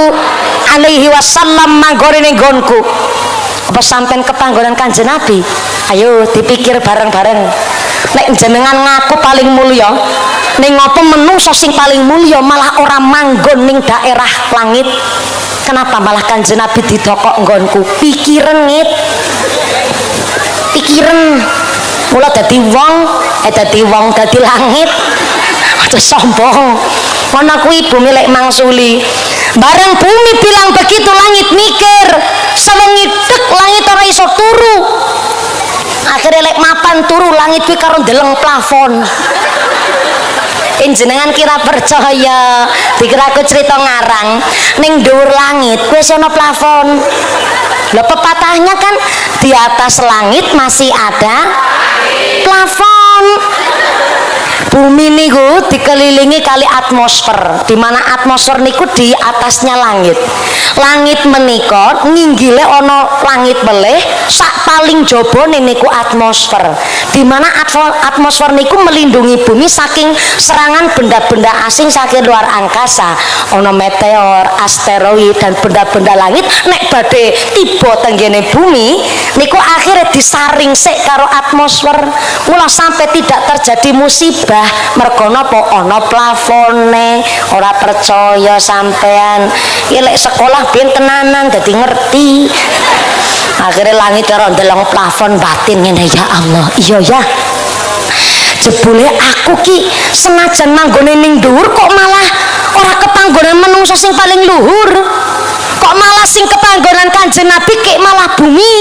alaihi wasallam manggone ning nggonku. Apa sampean kepanggonan Kanjeng Nabi? Ayo dipikir bareng-bareng. Nek jenengan ngaku paling mulya ning ngopo menungso sing paling mulya malah ora manggon ning daerah langit. Kenapa malah Kanjeng Nabi didokok nggonku? Pikiran ngit. Pikiran. Mula dadi wong dadi langit. Aja sombong. Ngono kuwi bumi lek mangsuli. Bareng bumi bilang begitu langit mikir. Sewengi dek langit ora iso turu. Akhirnya lek mapan turu langit kuwi karo ndeleng plafon. Jenengan kira percaya dikira aku cerita ngarang ning dhuwur langit wis ana plafon. Lah pepatahnya kan di atas langit masih ada plafon. Bumi niku dikelilingi kali atmosfer, di mana atmosfer niku di atasnya langit. Langit menika nginggile ana langit meleh sak paling jabone niku atmosfer. Di mana atmosfer niku melindungi bumi saking serangan benda-benda asing saking luar angkasa. Ana meteor, asteroid dan benda-benda langit nek badhe tiba tenggene bumi niku akhirnya disaring sik karo atmosfer. Mula sampai tidak terjadi musibah mergo napa ana plafone. Ora percaya sampean lek sekolah ben tenanan dadi ngerti. Akhirnya langit karo ndeleng plafon batin ngene ya Allah. Iya ya. Jebule aku ki senajan manggone ning dhuwur kok malah ora kepanggonan menungso sing paling luhur. Kok malah sing kepanggonan Kanjeng Nabi kek malah bumi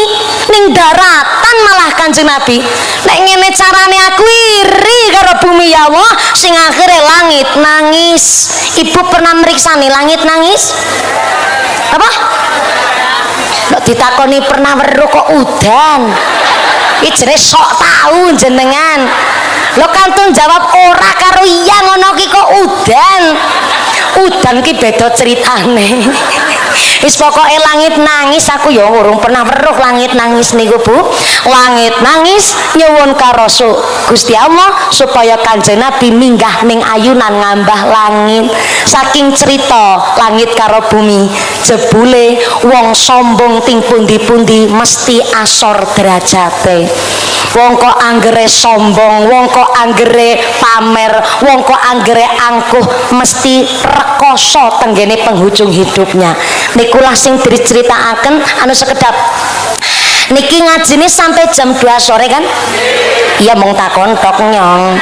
ning daratan malah Kanjeng Nabi. Nek ngene carane aku iri karo bumi ya Allah sing akhirnya langit nangis. Ibu pernah meriksani langit nangis? Apa? Nek ditakoni pernah weruh kok udan. Iki jenenge sok tahu jenengan. Lo kantun jawab ora karo iya ngono ki kok udan. Udan ki beda ceritane. Wis pokoke langit nangis aku ya urung pernah weruh langit nangis niku Bu. Langit nangis nyuwun karo Gusti Allah supaya Kanjeng Nabi minggah ning ayunan ngambah langit. Saking cerita langit karo bumi, jebule wong sombong ting pundi-pundi mesti asor derajate. Wong kok anggere sombong, wong kok anggere pamer, wong kok anggere angkuh mesti rekoso tenggene penghujung hidupnya. Nikulah sing diceritakan anu sekedap. Niki ngajine sampai jam 2 sore kan? Iya mong takon tok nyong.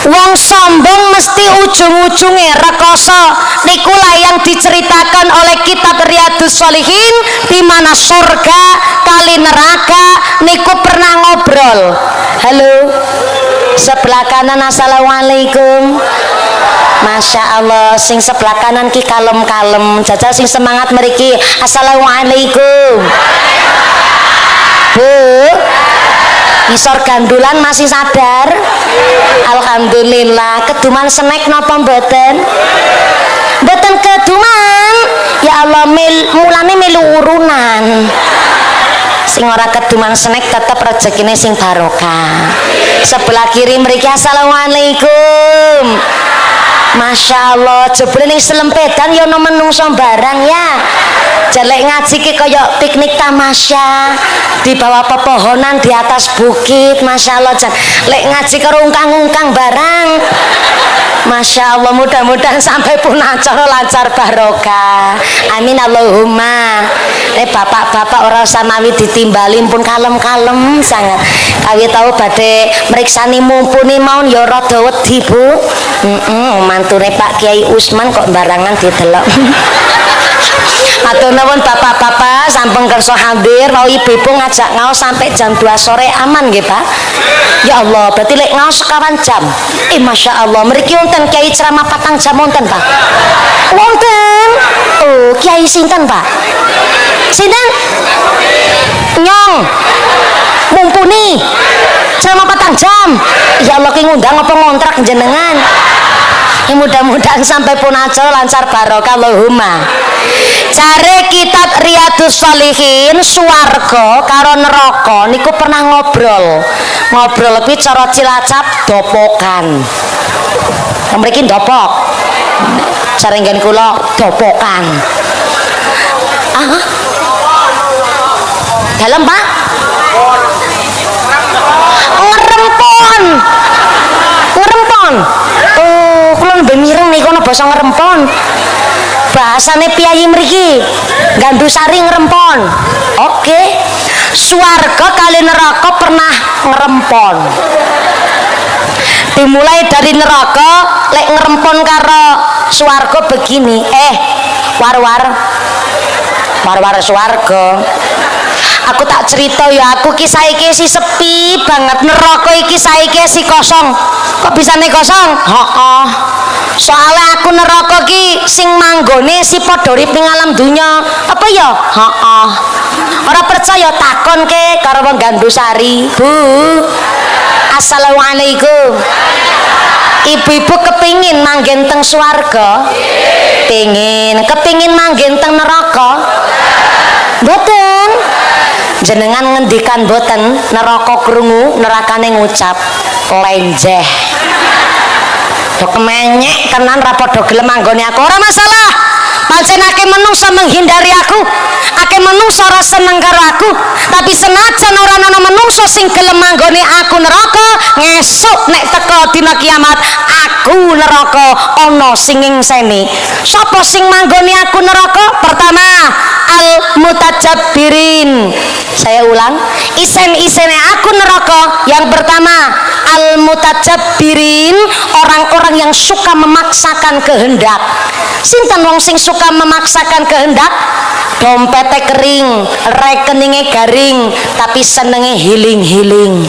Wong sombong mesti ujung-ujungnya rekoso. Nikulah yang diceritakan oleh kitab Riyadhus Shalihin, di mana surga kali neraka niku pernah ngobrol. Halo, sebelah kanan assalamualaikum. Masya Allah, sing sebelah kanan ki kalem-kalem, jajal sing semangat meriki assalamualaikum. Bu, isor gandulan masih sadar? Alhamdulillah. Keduman snack napa mboten? Mboten keduman. Ya Allah, mulane melu urunan. Sing ora keduman snack tetep rezekine sing barokah. Sebelah kiri mriki assalamualaikum. Masya Allah, jebule ning selempedan ya ono menungso barang ya. Jelek ngaji ki kaya piknik tamasya di bawah pepohonan di atas bukit. Masya Allah, jan lek ngaji karo ungkang-ungkang barang. Masya Allah, mudah-mudahan sampai pun acara lancar barokah. Amin Allahumma. Bapak-bapak orang samawi ditimbalin pun kalem-kalem sangat. Kawi tahu badhe meriksani mumpuni maun ya rada wedi Bu. Mantune Pak Kiai Usman kok barangan didelok. Atur nuwun bapak-bapak sampun kersa hadir, mau ibu-ibu ngajak ngaos sampai jam 2 sore aman nggih Pak? Ya Allah, berarti lek ngaos sekawan jam. Masya Allah, mriki wonten Kiai ceramah 4 jam wonten Pak. Wonten. Oh, Kiai sinten Pak? Sinten? Nyong. Mumpuni. Ceramah 4 jam. Ya Allah ki ngundang apa ngontrak jenengan? Mudah-mudahan sampai pun acara lancar barokah Allahumma. Cari kitab Riyadhus Shalihin, swarga karo neraka niku pernah ngobrol kuwi cara Cilacap dopokan. Mriki ndopok. Sarengen kula dopokan. Dalam Pak? Ngerempon. Oh, kula nembe mireng niku ana basa ngerempon. Bahasane piyayi mriki Gandusari ngerempon. Oke. Swarga kali neraka pernah ngerempon. Dimulai dari neraka lek ngerempon karo swarga begini. War-war swarga. Aku tak cerita ya, aku ki saiki si sepi banget, neraka iki saiki si kosong. Kok bisane kosong? Heeh. Soalnya aku neraka ki sing manggone si padha urip ning alam dunya. Apa ya? Heeh. Ora percaya takon ke karo wong Gandusari. Bu. Assalamualaikum. Ibu-ibu kepingin manggen teng swarga? Kepingin manggen teng neraka? Mboten. Jenengan ngendikan boten, neraka krungu, nerakane ngucap lenjeh. Dok menyek tenan ra padha gelem anggone aku. Ora masalah. Pancen akeh menungso menghindari aku, akeh menungso ora seneng karo aku, tapi senajan ora ana menungso sing gelem anggone aku neraka, ngesuk nek teka dina kiamat aku neraka ana sing ngengseni. Sapa sing manggone aku neraka? Pertama, al-mutajabbirin. Saya ulang, isen-isene aku neraka yang pertama al-mutajabbirin, orang-orang yang suka memaksakan kehendak. Sinten wong sing suka memaksakan kehendak? Dompete kering, rekeningnya garing, tapi senenge healing.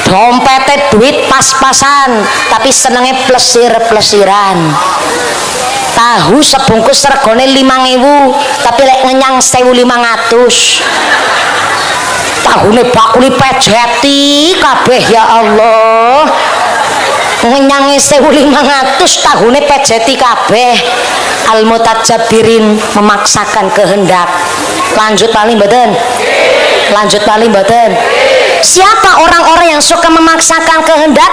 Dompete duit pas-pasan, tapi senenge plesir-plesiran. Tahu sebungkus regane 5.000, tapi lek ngenyang 1.500. Tahune bakuli pejeti kabeh ya Allah. Ngenyangi 1.500, tahune pejeti kabeh. Al-mutajabbirin, memaksakan kehendak. Lanjut paling mboten? Lanjut paling mboten. Siapa orang-orang yang suka memaksakan kehendak?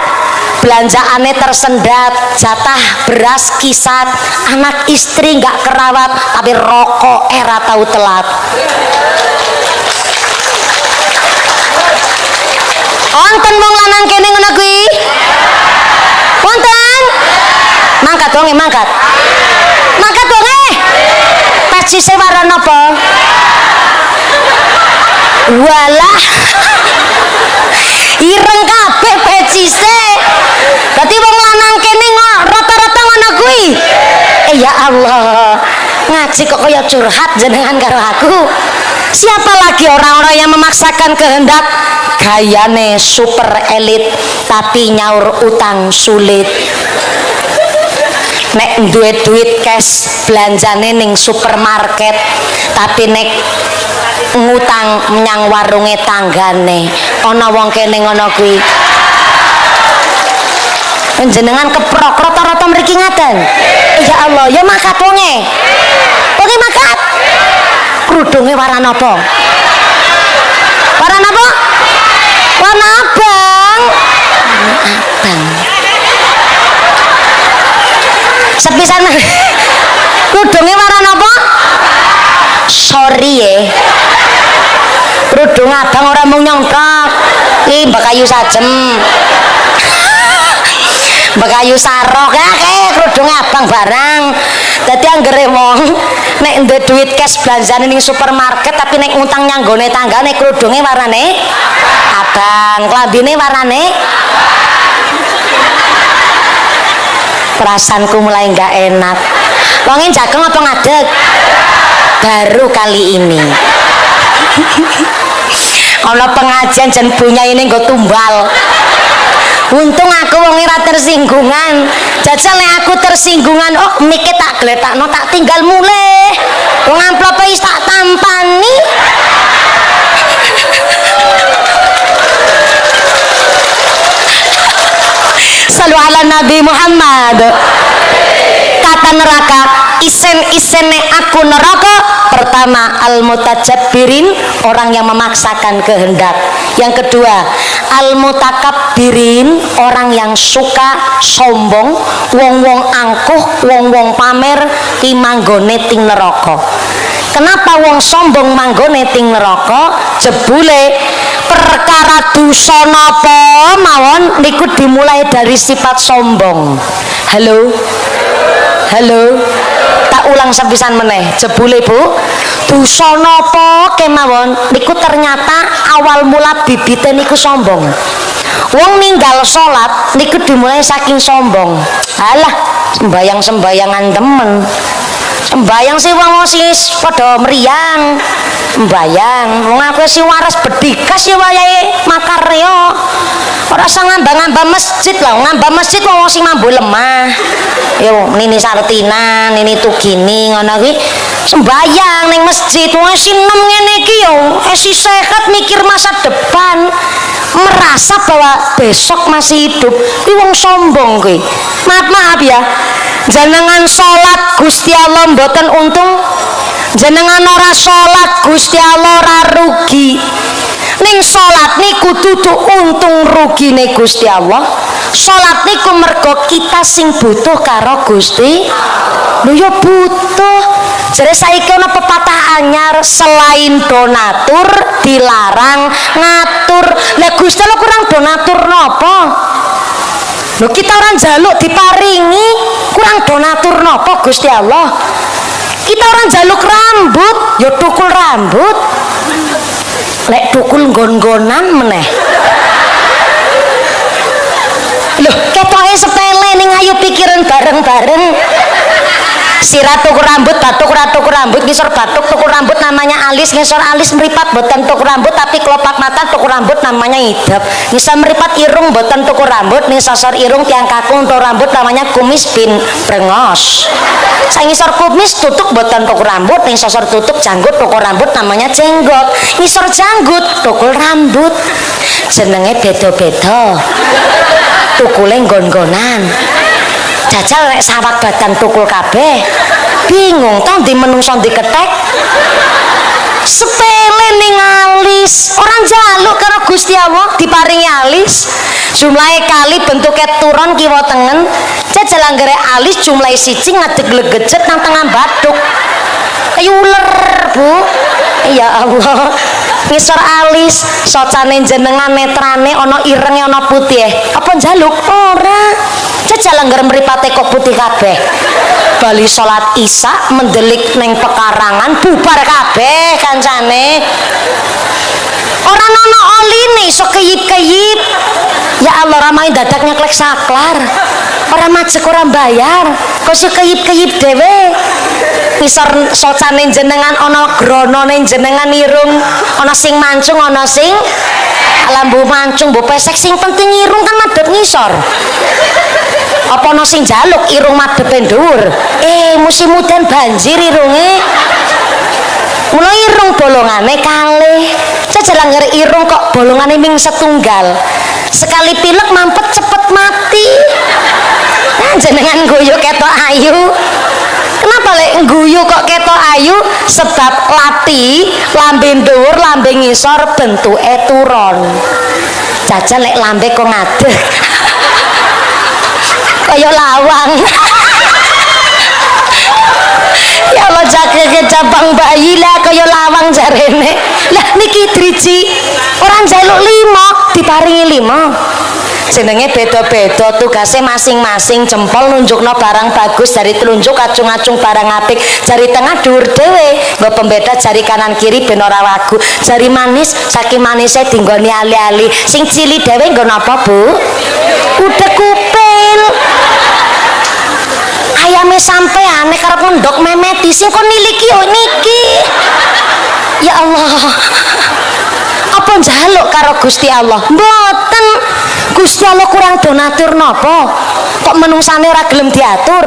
Belanjaannya tersendat, jatah beras kisat, anak istri nggak kerawat, tapi rokok era tahu telat. Wonten wong lanang kene ngono kuwi? Wonten? Mangkat wong mangkat. Mangkat wong pecise warna apa? Walah. Ireng kabeh pecise. Dadi wong lanang kene rata-rata ngono kuwi. Ya Allah. Ngaji kok kaya curhat jenengan karo aku. Siapa lagi orang-orang yang memaksakan kehendak? Gayane super elit tapi nyaur utang sulit. Nek duwe duit cash belanjane ning supermarket tapi nek ngutang menyang warunge tanggane. Ana wong kene ngono kuwi. Panjenengan keprok rata-rata mriki ngaten. Ya Allah, ya makat wonge. Wonge makat. Krudunge warna apa? Warna apa? Warna abang. Abang. Sepisan kerudungnya warna apa? Sorry ya. Kerudung abang orang mau nyongkok. Ih, mbak kayu sajem. Mbak kayu sarok ya kayak kerudung abang barang. Dadi anggere wong nek ndek duit cash belanjane ning supermarket tapi nek ngutang nyanggone tanggane kerudunge warnane abang, klambine warnane perasaanku mulai nggak enak. Wongin jagong apa ngadeg? Baru kali ini. Ono pengajian jen punya ini nggo tumbal. Untung aku wong ora tersinggungan. Jajal nek aku tersinggungan, oh mike tak gletakno tak tinggal muleh. Wong amplope wis tak tampani. Sallu ala Nabi Muhammad. Kata neraka, isen-isene aku neraka. Pertama, al-mutajabbirin, orang yang memaksakan kehendak. Yang kedua, al-mutakabbirin, orang yang suka sombong, wong-wong angkuh, wong-wong pamer ki manggone ting neraka. Kenapa wong sombong manggone ting neraka? Jebule perkara dosa napa mawon niku dimulai dari sifat sombong. Halo. Halo. Tak ulang sepisan meneh. Jebule Bu, dosa napa kemawon niku ternyata awal mula bibite niku sombong. Wong ninggal salat niku dimulai saking sombong. Alah, sembayang-sembayangan temen. Sembayang sih wong sis padha mriyang. Sembayang, wong aku sih waras bedikas ya wayahe makar yo. Ora usah ngambang-ngambang masjid lah, ngambang masjid wong sing mambu lemah. Yo nini Sartina, nini Tugini ngono kuwi sembayang ning masjid wong sing nem ngene iki yo esi sehat mikir masa depan. Merasa bahwa besok masih hidup. Kuwi wong sombong kuwi. Maaf ya. Jenengan salat Gusti Allah mboten untung. Jenengan ora salat Gusti Allah ora rugi. Ning salat niku dudu untung rugine Gusti Allah. Salat niku mergo kita sing butuh karo Gusti. Lho ya butuh. Jare saiki ana pepatah anyar, selain donatur dilarang ngatur. Lah Gusti Allah kurang donatur napa? Lho kita orang jaluk diparingi, kurang donatur napa Gusti Allah? Kita orang jaluk rambut, ya tukul rambut. Lek tukul nggon-nggonan meneh. Loh, ketoke sepele ning ayo pikiran bareng-bareng. Sirat tuku rambut, batuk tuku rambut, ngisor batuk tuku rambut namanya alis, ngisor alis meripat boten tuku rambut tapi kelopak mata tuku rambut namanya hidap. Ngisor meripat irung boten tuku rambut, ngisor irung tiang kakung tuku rambut namanya kumis bin brengos. Saya ngisor kumis tutuk boten tuku rambut, ngisor tutuk janggut tuku rambut namanya jenggot. Ngisor janggut tukul rambut. Jenenge beda-beda. Tukule nggon-nggonan. Jajal nek sawak badan tukul kabeh bingung toh di menungso diketek sepele ning alis orang jaluk karo Gusti Allah diparingi alis jumlahe kali bentuknya turun kiwa tengen jajal anggere alis jumlahe siji ngadeg legejet nang tengah bathuk kayu uler Bu ya Allah ngisor alis socane jenengan netrane ana irenge ana putih apa njaluk ora jajal anggere mripate kok putih kabeh bali salat isya mendelik neng pekarangan bubar kabeh kancane ora ana oline iso keyip-keyip ya Allah ramai dadak nyeklek saklar ora majek ora bayar kok iso keyip-keyip dhewe ngisor socane jenengan ana gronone jenengan irung ana sing mancung ana sing lambu mancung mbok pesek sing penting irung kan madhep ngisor apa ana sing jaluk irung madhepe dhuwur musim udan banjir irunge mula irung bolongane kalih jajal anggere irung kok bolongane ming setunggal sekali pilek mampet cepet mati nah jenengan guyu ketok ayu kenapa lek guyu kok ketok ayu sebab lati lambe dhuwur lambe ngisor bentuke turon jajal lek lambe kok ngadeg kaya lawang ya Allah jageke cabang bayi lah kaya lawang jarene lah niki driji orang jaluk 5 diparingi 5 jenenge beda-beda tugasnya masing-masing jempol nunjukno barang bagus jari telunjuk acung-acung barang apik jari tengah dhuwur dhewe nggo pembeda jari kanan kiri ben ora wagu jari manis saking manise dinggoni ali-ali sing cili dhewe nggo napa Bu udek kupil ayame sampean nek karep ndok memeti sing kon niliki yo niki ya Allah apa njaluk karo Gusti Allah mboten Gusti Allah kurang donatur napa kok menungsane ora gelem diatur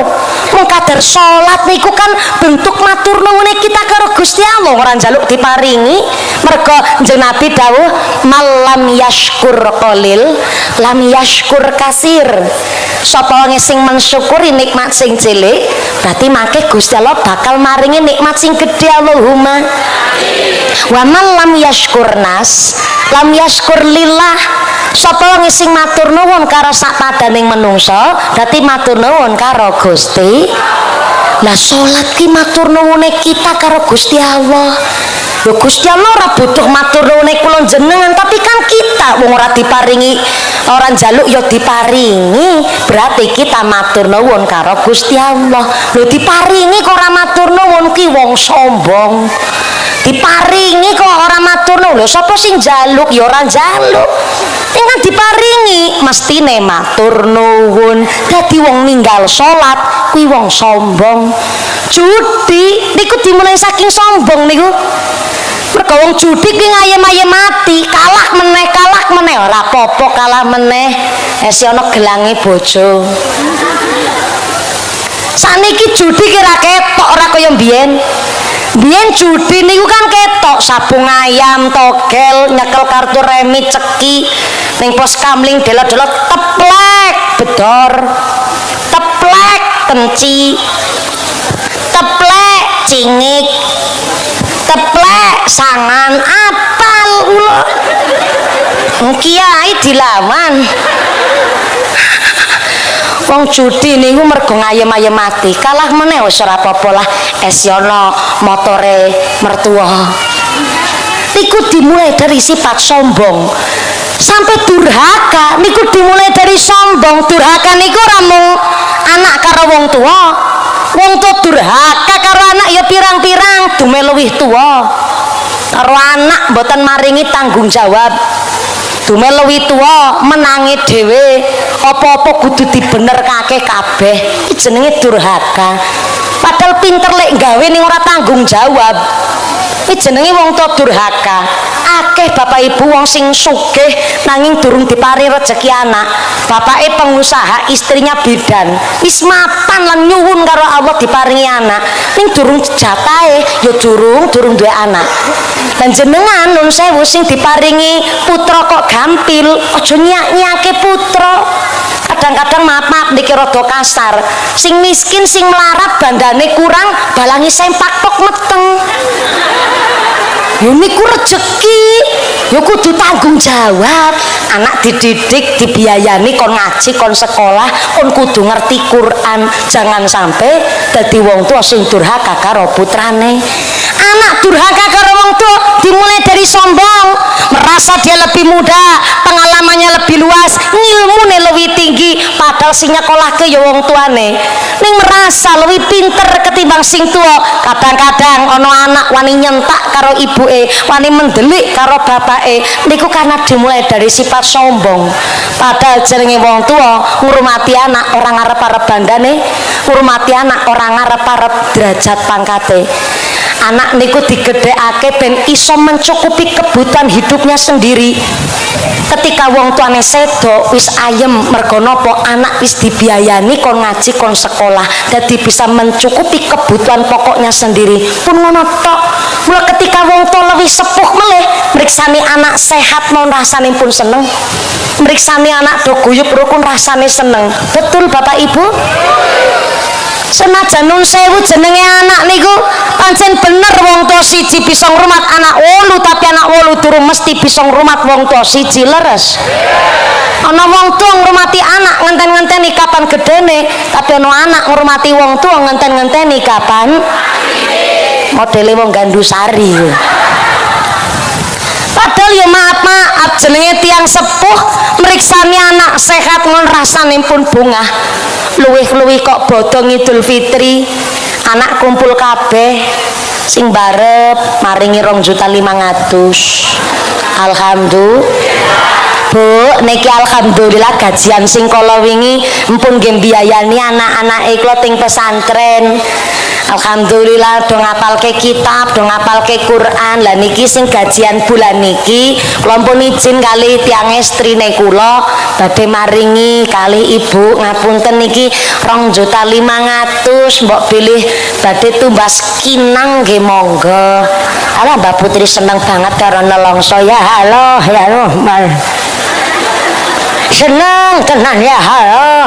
mung kadar salat niku kan bentuk matur nuwune kita karo Gusti Allah ora njaluk diparingi mergo Kanjeng Nabi dawuh malam yashkur qalil lam yashkur kasir sapa wong sing mensyukuri nikmat sing cilik berarti mangke Gusti Allah bakal maringi nikmat sing gedhe Allahumma wa man lam yashkur nas lam yashkur lillah sapa wong sing matur nuwun karo sak padaning manungsa dadi matur nuwun karo Gusti lah salat ki matur nuwune kita karo Gusti Allah lho Gusti Allah ora butuh matur nuwune kula jenengan tapi kan kita wong ora diparingi orang jaluk ya diparingi berarti kita matur nuwun karo Gusti Allah lho diparingi kok ora matur nuwun ki wong sombong diparingi kok ora matur nuwun lho sapa sing jaluk ya ora jaluk kan diparingi mestine matur nuwun dadi wong ninggal salat kuwi wong sombong judi niku dimulai saking sombong niku mergo wong judi ki ngayem-ayem mati kalah meneh ora apa-apa kalah meneh esi ana gelange bojo saniki judi ki ra ketok ora kaya mbiyen judi niku kan ketok sabung ayam togel nyekel kartu remi ceki ning pos kamling delot-delot teplek bedor teplek kenci teplek cingik teplek sangan apal ulo kiai dilawan wong judi niku mergo ngayem-ayem mati kalah meneh wis ora apa-apa lah esiono motore mertua niku dimulai dari sifat sombong sampai durhaka niku dimulai dari sombong durhaka niku ora mung anak karo wong tua durhaka karo anak ya pirang-pirang dume luwih tua karo anak mboten maringi tanggung jawab dume luwih tua menangi dhewe apa-apa kudu dibenerkake kabeh iki jenenge durhaka padahal pinter lek gawe ning ora tanggung jawab iki jenenge wong tua durhaka akeh bapak ibu wong sing sugih nanging durung diparing rezeki anak bapake pengusaha istrinya bidan wis mapan lan nyuwun karo Allah diparingi anak ning durung jatahe ya durung duwe anak dan jenengan nun sewu sing diparingi putra kok gampil aja nyak-nyake putra kadang-kadang maaf niki rada kasar sing miskin sing melarat bandane kurang balangi sempak tok meteng Ya niku rezeki, ya kudu tanggung jawab. Anak dididik, dibiayani kon ngaji, kon sekolah, kon kudu ngerti Quran. Jangan sampai dadi wong tua sing durhaka karo putrane. Anak durhaka karo wong tua dimulai dari sombong, merasa dia lebih muda, pengalamannya lebih luas, ngilmune lebih tinggi, padahal sing nyekolahke ya wong tuane. Ning merasa lebih pinter ketimbang sing tua. Kadang-kadang ono anak wani nyentak karo ibuke, wani mendelik karo bapake, niku karena dimulai dari sifat sombong. Padahal jenenge wong tua ngurmati anak orang arep-arep bandane, ngurmati anak orang arep-arep derajat pangkate. Anak niku digedhekake ben iso mencukupi kebutuhan hidupnya sendiri. Ketika wong tuane sedo wis ayem mergo napa, anak wis dibiayani kon ngaji kon sekolah, dadi bisa mencukupi kebutuhan pokoknya sendiri. Pun ngono tok. Mula ketika wong tua lebih sepuh melih, mriksani anak sehat mau rasane pun seneng. Mriksani anak do guyub rukun rasane seneng. Betul Bapak Ibu? Senajan nun sewu jenenge anak niku pancen bener wong tua siji bisa ngrumat anak 8, tapi anak 8 durung mesti bisa ngrumat wong tua siji, leres. Ana wong tua ngurmati anak ngenten-ngenteni kapan gedene, tapi ana anak ngurmati wong tua ngenten-ngenteni kapan modele wong gandusari. Padahal ya maaf jenenge tiang sepuh meriksani anak sehat ngon rasane pun bungah. Luwih-luwih kok bodong Idul Fitri, anak kumpul kabeh sing barep maringi 2.500.000. Alhamdulillah. Bu, niki alhamdulillah gajian sing kala wingi empun nggih mbiayani anak-anake kula teng pesantren. Alhamdulillah do ngapalke kitab, do ngapalke Quran. Lah niki sing gajian bulan niki kula pun izin kali tiang estrine kula badhe maringi kali ibu ngapunten niki 2.500.000 mbok pilih badhe tumbas kinang nggih monggo. Alah Mbak Putri seneng banget karo nelongso ya. Halo ya Rahman. Seneng tenan ya halo.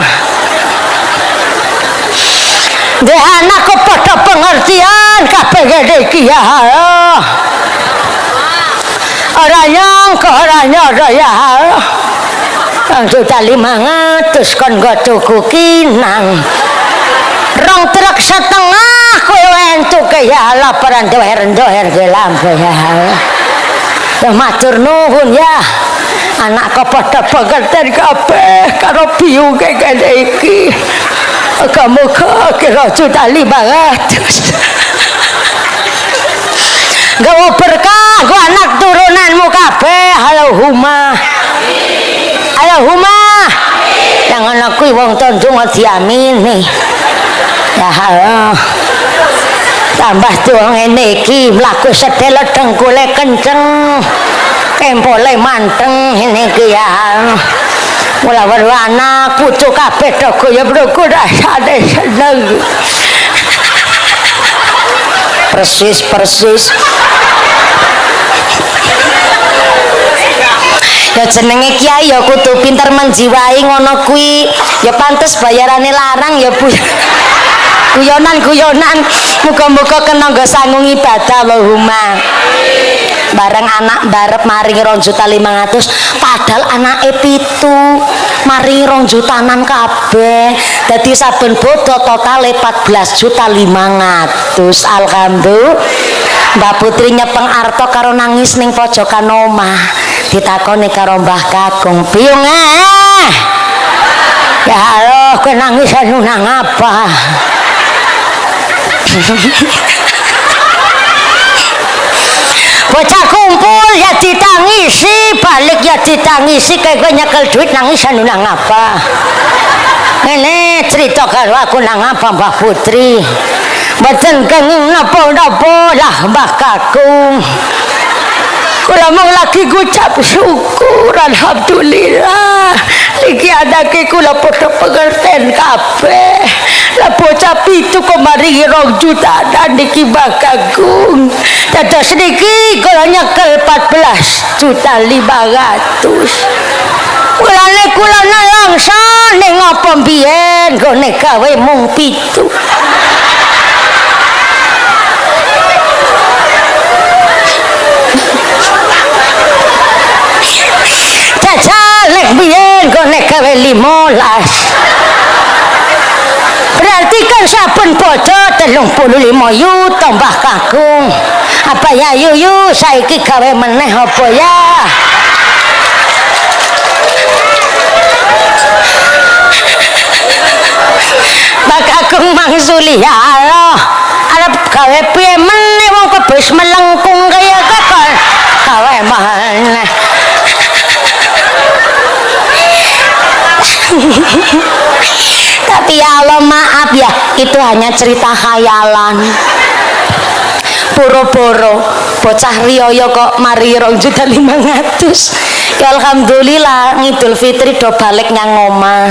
Deh anak kok pada pengertian kabeh gede iki ya halo. Orangnya ya halo. 2.500.000 kon nggo tuku kinang. 2 truk setengah kowe entuke ya laparan doher-doher ge lambe ya halo. Ya matur nuwun ya. Anak kok pada pengertian kabeh karo biuke gede iki. Kamu kira 2.500.000 gawa berkah ku anak turunanmu kabeh. Halo Huma, halo Huma, yang anakku wong tondong diamini ya halo. Tambah tuang ngene iki mlaku sedhel dengkule kenceng, kempole manteng ngene iki ya. Mula anak pucuk kabeh do guyub-guyub rasane seneng. Persis. Ya jenenge kiai ya kudu pinter menjiwai ngono kuwi. Ya pantes bayarane larang ya Bu. Guyonan. Muga-muga kena nggo sanggung ibadah Allahumma. Bareng anak barep maringi 2.500.000 padahal anake 7 maringi 2 jutaan kabeh. Dadi saben bodo totale 14.500.000. Alhamdulillah. Mbak Putri nyepeng arto karo nangis ning pojokan omah. Ditakoni karo Mbah Kakung, "Piyung ya halo, kowe nangis nang apa?" Bocah kumpul ya ditangisi, balik ya ditangisi, kayak gue nyekel duit nangis nang apa? Ini cerita karo aku nang apa Mbah Putri? Mboten kenging napa-napa lah Mbah Kakung. Kula mau lagi ngucap syukur alhamdulillah. Niki anake kula padha pengerten kabeh. Lah bocah 7 kok maringi 2 jutaan niki Mbah Kakung. Dados niki kula nyekel 14.500.000. Mulane kula nelongso ning apa mbiyen nggone gawe mung 7. gawe 15. Berarti kan saben bojo 35 yuta Mbah Kakung. Apa ya yuyu saiki gawe meneh apa ya? Mbah Kakung mangsuli ya Allah. Arep gawe piye meneh wong kebis melengkung kaya kok gawe meneh. Tapi ya Allah maaf ya, itu hanya cerita khayalan. Boro-boro bocah riyo kok mari 2.500.000. Ya alhamdulillah Ngidul Fitri do balik nyang omah.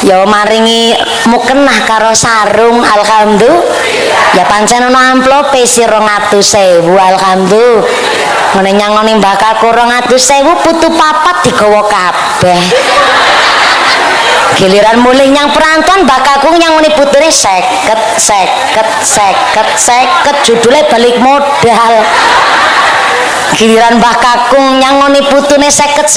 Ya maringi mukenah karo sarung alhamdulillah. Ya pancen ono amplope sih 200.000 alhamdulillah. Ngene nyangoni Mbah Kakung 200.000 putu papat digawa kabeh. Giliran mulih nyang perantauan Mbah Kakung yang ngene putune 50 judulnya balik modal. Giliran Mbah Kakung yang ngene putune 50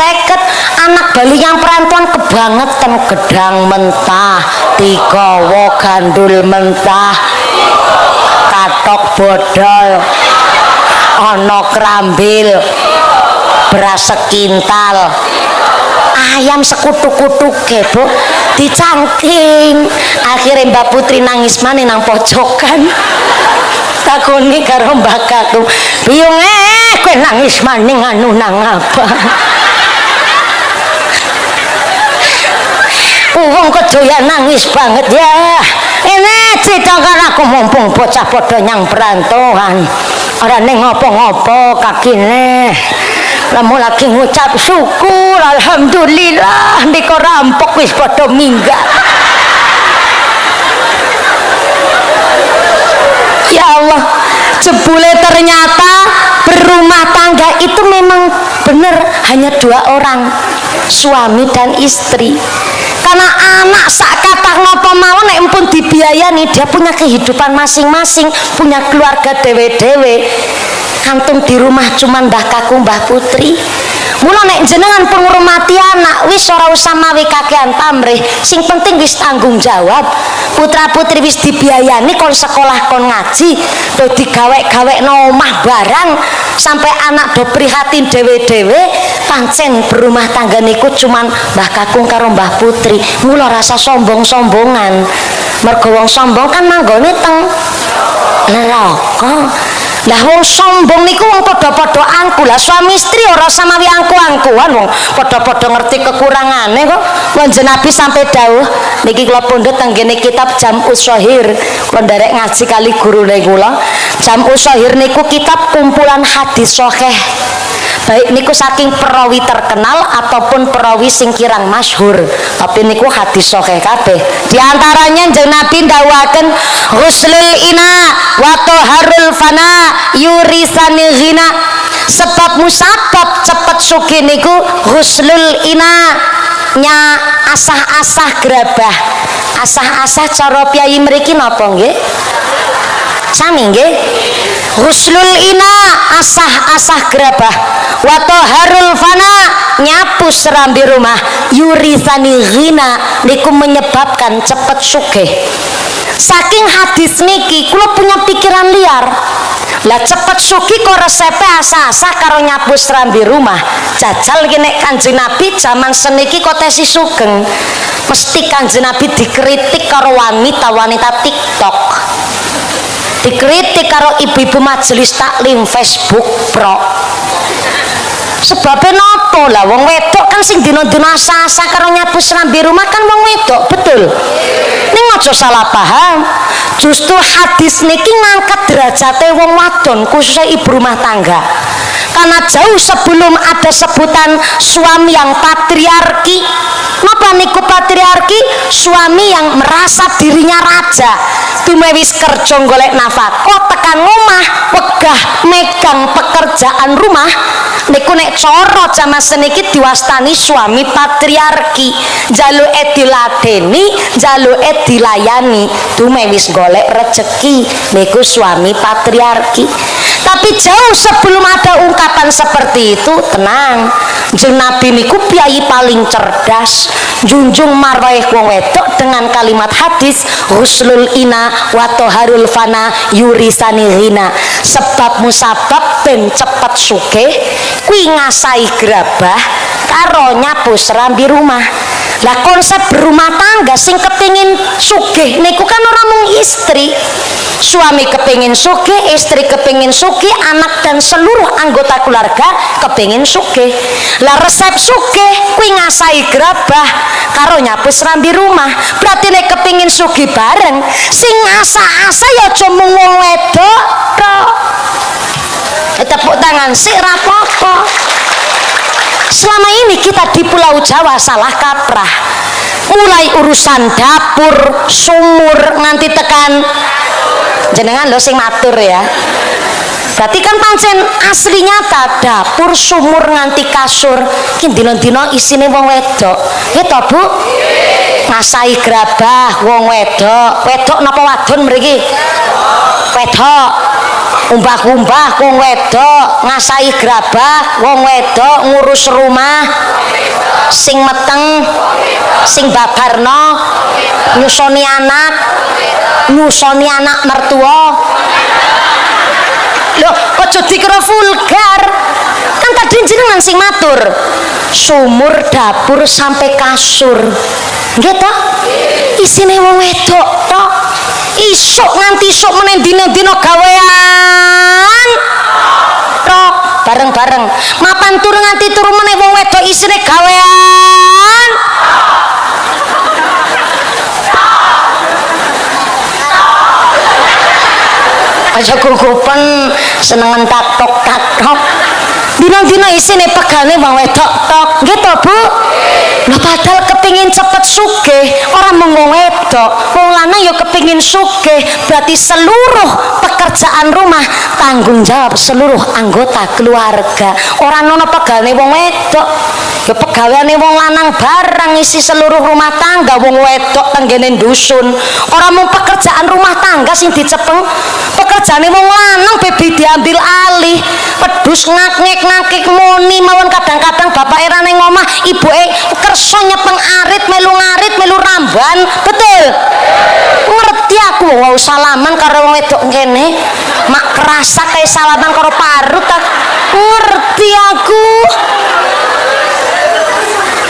anak Bali yang perantauan kebangetan gedang mentah, digawa gandul mentah, katok bodol, ana krambil, beras sekintal, ayam sekutuk-kutuk Bu dicangking. Akhirnya Mbak Putri nangis maneh nang pojokan. Takoni karo Mbak Kakung, "Biyung kowe nangis maning anu nang apa?" Wong kok doyan nangis banget ya. Ini cerita kan aku mumpung bocah padha nyang perantauan. Ora ning ngopo-ngopo kakine. Lamun lagi ngucap syukur alhamdulillah ndika rampok wis padha minggat. Ya Allah, jebule ternyata berumah tangga itu memang benar hanya 2 orang, suami dan istri. Karena anak sak kathah napa mawon nek pun dibiayani dia punya kehidupan masing-masing, punya keluarga dewe-dewe. Kantung di rumah cuman Mbah Kakung Mbah Putri. Mula nek jenengan pun ngurmati anak wis ora usah mawi kakean pamrih, sing penting wis tanggung jawab. Putra putri wis dibiayani kon sekolah kon ngaji, do digawe-gawekno omah barang sampai anak do prihatin dewe-dewe. Pancen berumah tangga niku cuman Mbah Kakung karo Mbah Putri. Mula rasa sombong-sombongan. Mergo wong sombong kan manggone teng neraka. Lah wong sombong niku wong padha-padha angku. Lah suami istri ora samawi angku-angkuan wong padha-padha ngerti kekurangane kok. Kanjeng Nabi sampai dawuh niki kula pundhut teng ngene kitab Jam'us Shahir. Kula nderek ngaji kali gurune kula. Jam'us Shahir niku kitab kumpulan hadis sahih. Baik niku saking perawi terkenal ataupun perawi sing kirang masyhur, tapi niku hadis sahih kabeh. Di antaranya Kanjeng Nabi ndawuhaken ghuslul ina wa taharul fana yurisani ghina. Sebab musabab cepet sugih niku ghuslul ina nya asah-asah gerabah. Asah-asah cara piyai mriki napa nggih? Sami nggih. Ghuslul ina asah-asah gerabah wa taharul fana nyapu serambi rumah yurisani ghina niku menyebabkan cepet sugih. Saking hadis niki kula punya pikiran liar. Lah cepet sugih kok resepe asa-asa karo nyapu serambi rumah. Jajal iki nek Kanjeng Nabi jaman seniki kok tesi sugeng. Mesti Kanjeng Nabi dikritik karo wanita-wanita TikTok. Dikritik karo ibu-ibu majelis taklim Facebook Pro. Sebabnya nopo lah wong wedok kan sing dina-dina asa-asa karo nyapu serambi rumah kan wong wedok, betul? Ning aja salah paham. Justru hadis niki ngangkat derajate wong wadon khususnya ibu rumah tangga. Karena jauh sebelum ada sebutan suami yang patriarki. Napa niku patriarki? Suami yang merasa dirinya raja. Tumewis kerja golek nafkah tekan omah wegah megang pekerjaan rumah. Niku nek cara jaman seniki diwastani suami patriarki. Jaluke diladeni, jaluke dilayani. Tumewis golek rezeki niku suami patriarki. Tapi jauh sebelum ada ungkapan seperti itu, tenang, Jeng Nabi niku piyai paling cerdas, junjung marwah wong wedok dengan kalimat hadis husnul ina wa toharul fana yurisani ghina. Sebab musabab ben cepet sugih kuwi ngasai gerabah karo nyapu serambi rumah. Lah konsep berumah tangga sing kepingin sugih niku kan ora mung istri. Suami kepingin sugih, istri kepingin sugih, anak dan seluruh anggota keluarga kepingin sugih. Lah resep sugih kuwi ngasai gerabah karo nyapu serambi rumah. Berarti nek kepingin sugih bareng sing ngasa-asa ya aja mung wong wedok tok. Tepuk tangan sik ra apa-apa. Selama ini kita di Pulau Jawa salah kaprah, mulai urusan dapur, sumur nganti tekan jenengan lo sing matur ya. Berarti kan pancen asli nyata dapur, sumur nganti kasur ki dina-dina isine wong wedok. Ya to Bu? Ngasai gerabah wong wedok. Wedok napa wadon mriki? Wedok. Umbah-umbah wong wedok, ngasai gerabah wong wedok, ngurus rumah sing meteng, sing babarno, nyusoni anak mertua. Loh, aja dikira vulgar. Kan tadi jenengan sing matur. Sumur, dapur sampai kasur. Nggih to? Isine wong wedok tok. Isuk nganti isuk meneh dina-dina gawean tok bareng-bareng. Mapan turu nganti turu meneh wong wedok isine gawean. Aja gugupen senengan taktok-taktok. Dina-dina isine pegane wong wedok tok. Nggih to, Bu? Lah padahal kepingin cepet sugih, orang mung wong wedok, wong lanang ya kepingin sugih. Berarti seluruh pekerjaan rumah tanggung jawab seluruh anggota keluarga. Orang nono pegane wong wedok, ya pegaweane wong lanang barang isi seluruh rumah tangga wong wedok tenggene dusun. Orang mung pekerjaan rumah tangga sing dicepeng, pekerjaane wong lanang bebi diambil alih. Pedus ngak-ngek muni mawon kadang-kadang bapak era neng omah, ibuke kersa nyepeng arit, melu ngarit, melu ramban. Betul? Ngerti aku wong salaman karo wong wedok kene. Mak kerasa kayak salaman karo parut tak ngerti aku.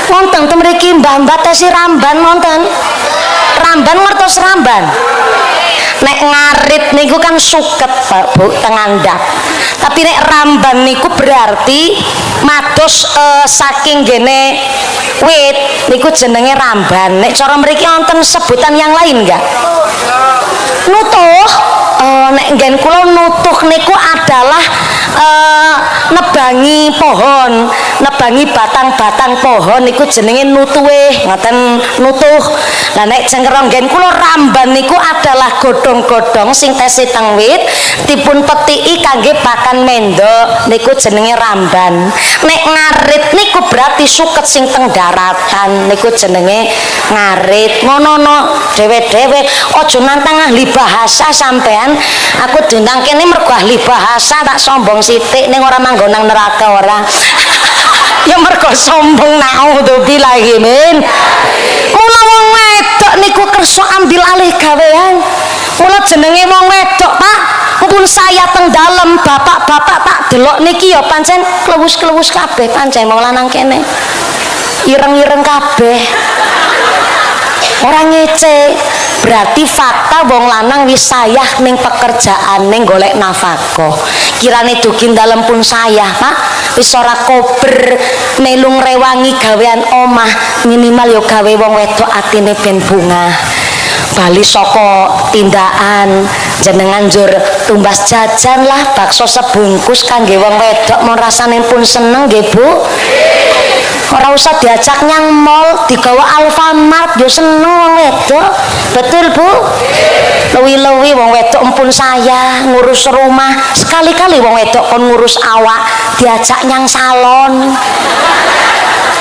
Wonten ten mriki mbah-mbah tesi ramban wonten. Ramban ngertos ramban. Nek ngarit niku kan suket Pak Bu tengandap. Tapi nek ramban niku berarti mados saking gene wit niku jenenge ramban. Nek cara mriki wonten sebutan yang lain enggak? Nutuh. Nek nggen kula nutuh niku adalah nebangi pohon, nebangi batang-batang pohon niku jenenge nutuhe, ngoten nutuh. Lah nek cengkero nggen kula ramban niku adalah godhong-godhong sing tesi teng wit dipun petiki kangge pakan mendok niku jenenge ramban. Nek ngarit niku berarti suket sing teng daratan niku jenenge ngarit. Ngono-ngono dhewe-dhewe aja nantang ahli bahasa sampean. Aku diundang kene mergo ahli bahasa tak sombong sithik ning ora manggon nang neraka ora. Ya mergo sombong naudzubillahi min. Mula wong wedok niku kersa ambil alih gawean. Mula jenenge wong wedok, Pak. Mumpun saya teng dalem bapak-bapak tak delok niki ya pancen klewus-klewus kabeh pancen wong lanang kene. Ireng-ireng kabeh. Ora ngece. Berarti fakta wong lanang wis sayah ning pekerjaan ning golek nafkah. Kirane dugi dalem pun sayah, Pak. Wis ora kober melu ngrewangi gawean omah, minimal yo gawe wong wedok atine ben bunga. Bali saka tindakan jenengan njur tumbas jajan lah bakso sebungkus kangge wong wedok mon rasane pun seneng nggih Bu. Ora usah diajak nyang mall, digawa Alfamart yo seneng wong wedok. Betul Bu? Luwi-luwi wong wedok empun saya ngurus rumah, sekali-kali wong wedok kon ngurus awak diajak nyang salon.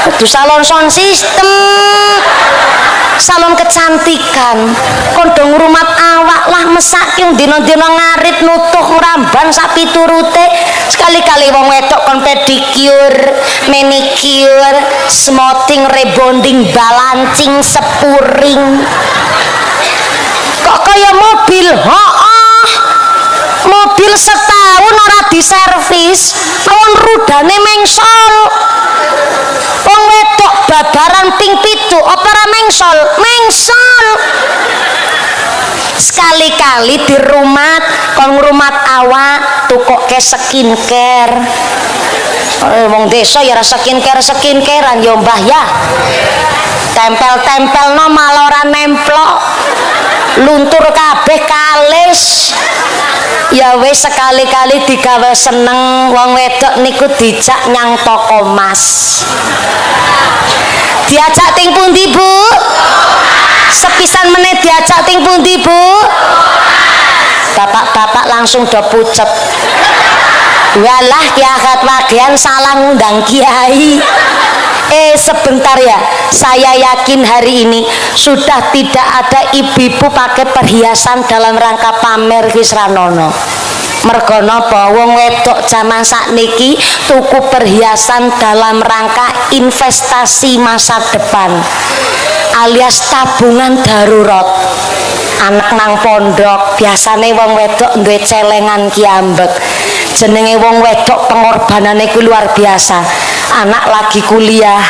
Kudu salon sound system. salon kecantikan kondong rumat awak lah mesake dina-dina ngarit nutuh ngramban sak piturute sekali-kali wong wedok kon pedicure manicure smoothing rebonding balancing sepuring kok kaya mobil mobil setahun ora diservis lawan rudane mengsol wong wedok babaran ping 7 opera mengsol sekali-kali di rumah kon ngrumat awak tukoke skincare wong desa ya skincarean ya mbah ya tempel no malah ora nemplok luntur kabeh kalis ya wis sekali-kali digawe seneng wong wedok niku dijak nyang toko mas diajak ting pundi Bu sepisan meneh diajak ting pundi Bu bapak-bapak langsung do pucet walah ki akad wagian salah ngundang kiai sebentar ya saya yakin hari ini sudah tidak ada ibu-ibu pakai perhiasan dalam rangka pamer wis ranono mergo napa wong wedok zaman sakniki tuku perhiasan dalam rangka investasi masa depan alias tabungan darurat anak nang pondok biasane wong wedok duwe celengan kiambek jenenge wong wedok pengorbanane ku luar biasa anak lagi kuliah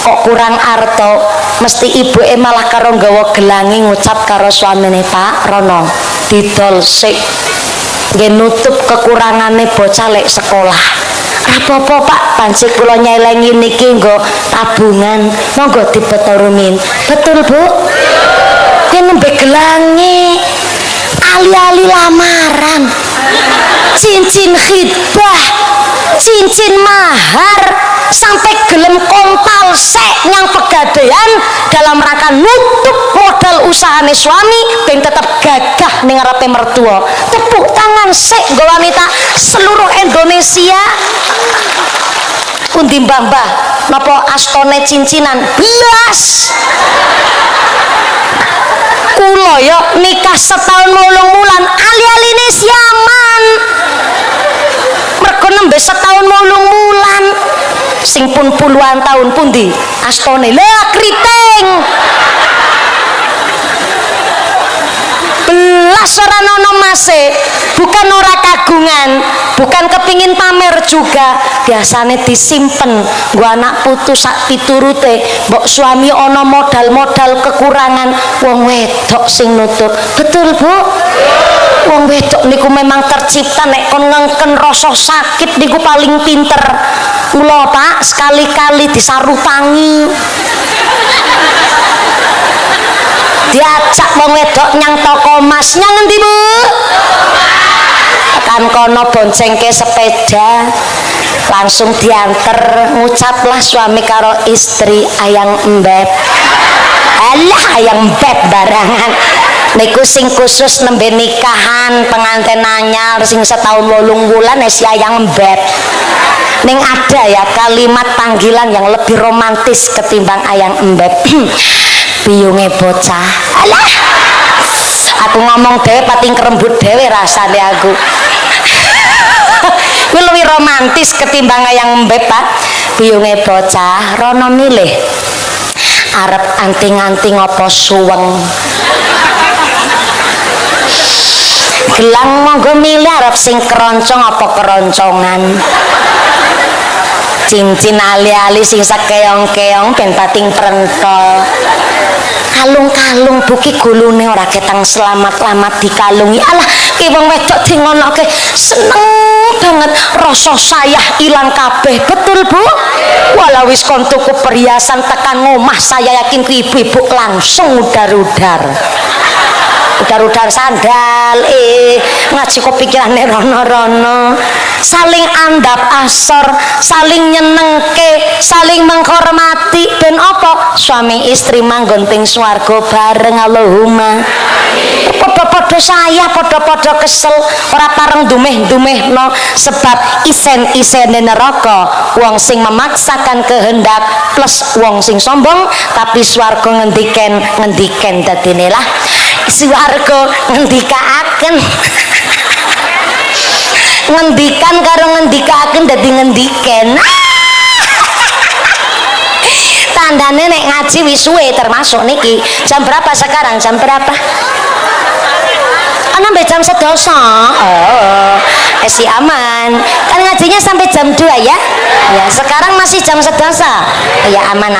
kok kurang arto mesti ibuke malah karo nggawa gelangi ngucap karo suamine Pak Rono didol sik nggih nutup kekurangane bocah lek sekolah apa-apa Pak pancik kula nyelengi niki nggo tabungan monggo dibetorumin betul Bu ki nembe gelangi ali-ali lamaran cincin khitbah cincin mahar sampai gelem kompal sek nyang pegadaian dalam rangka nutup modal usahane suami ben tetap gagah ning ngarepe mertua tepuk tangan sek nggo wanita seluruh Indonesia pundi mbah-mbah napa astone cincinan belas kula ya nikah setahun 8 bulan ali-aline siaman mergo nembe setahun 8 bulan sing pun puluhan tahun pundi astone lah kriting belas ora nono mase bukan ora kagungan bukan kepingin pamer juga biasanya disimpen gua anak putu sak piturute mbok suami ono modal-modal kekurangan wong wedok sing nutup betul Bu wong wedok niku memang tercipta nek kon ngengken rasa sakit niku paling pinter kula Pak sekali-kali disarutangi diajak wong wedok nyang toko mas nyang ngendi Bu tekan kono boncengke sepeda langsung dianter ngucaplah suami karo istri ayang embeb alah ayang embeb barangan niku sing khusus nembe nikahan pengantin anyar sing setahun 8 bulan si ayang embeb ning ada ya kalimat panggilan yang lebih romantis ketimbang ayang embeb biyunge bocah alah aku ngomong dhewe pating kerembut dhewe rasane aku kuwi luwih romantis ketimbang ayang embeb Pak biyunge bocah rono milih arep anting-anting apa suweng gelang monggo milih arep sing keroncong apa keroncongan cincin ali-ali sing sakeong-keong ben pating prentol kalung-kalung buki gulune ora ketang selamat-lamat dikalungi alah ki wong wedok di ngonoke seneng banget rasa sayah ilang kabeh betul Bu walau wis kon tuku perhiasan tekan ngomah saya yakin ku ibu-ibu langsung udar-udar sandal ngaji kepikirane rono-rono saling andap asor saling nyenengke saling menghormati dan apa suami istri manggon teng swarga bareng Allahumma. Podo-podo saya, podo-podo kesel, ora pareng dumeh-dumehno sebab isen-isene neraka wong sing memaksakan kehendak plus wong sing sombong. Tapi swarga ngendiken dadine lah swarga ngendikaaken ngendikan karo ngendikaaken dadi ngendiken. Tandane nek ngaji wis suwe termasuk niki. Jam berapa sekarang? Jam berapa? Sampai jam 11. Oh, si aman. Kan ngajinya sampai jam 2 ya? Ya, sekarang masih jam 11. Ya aman.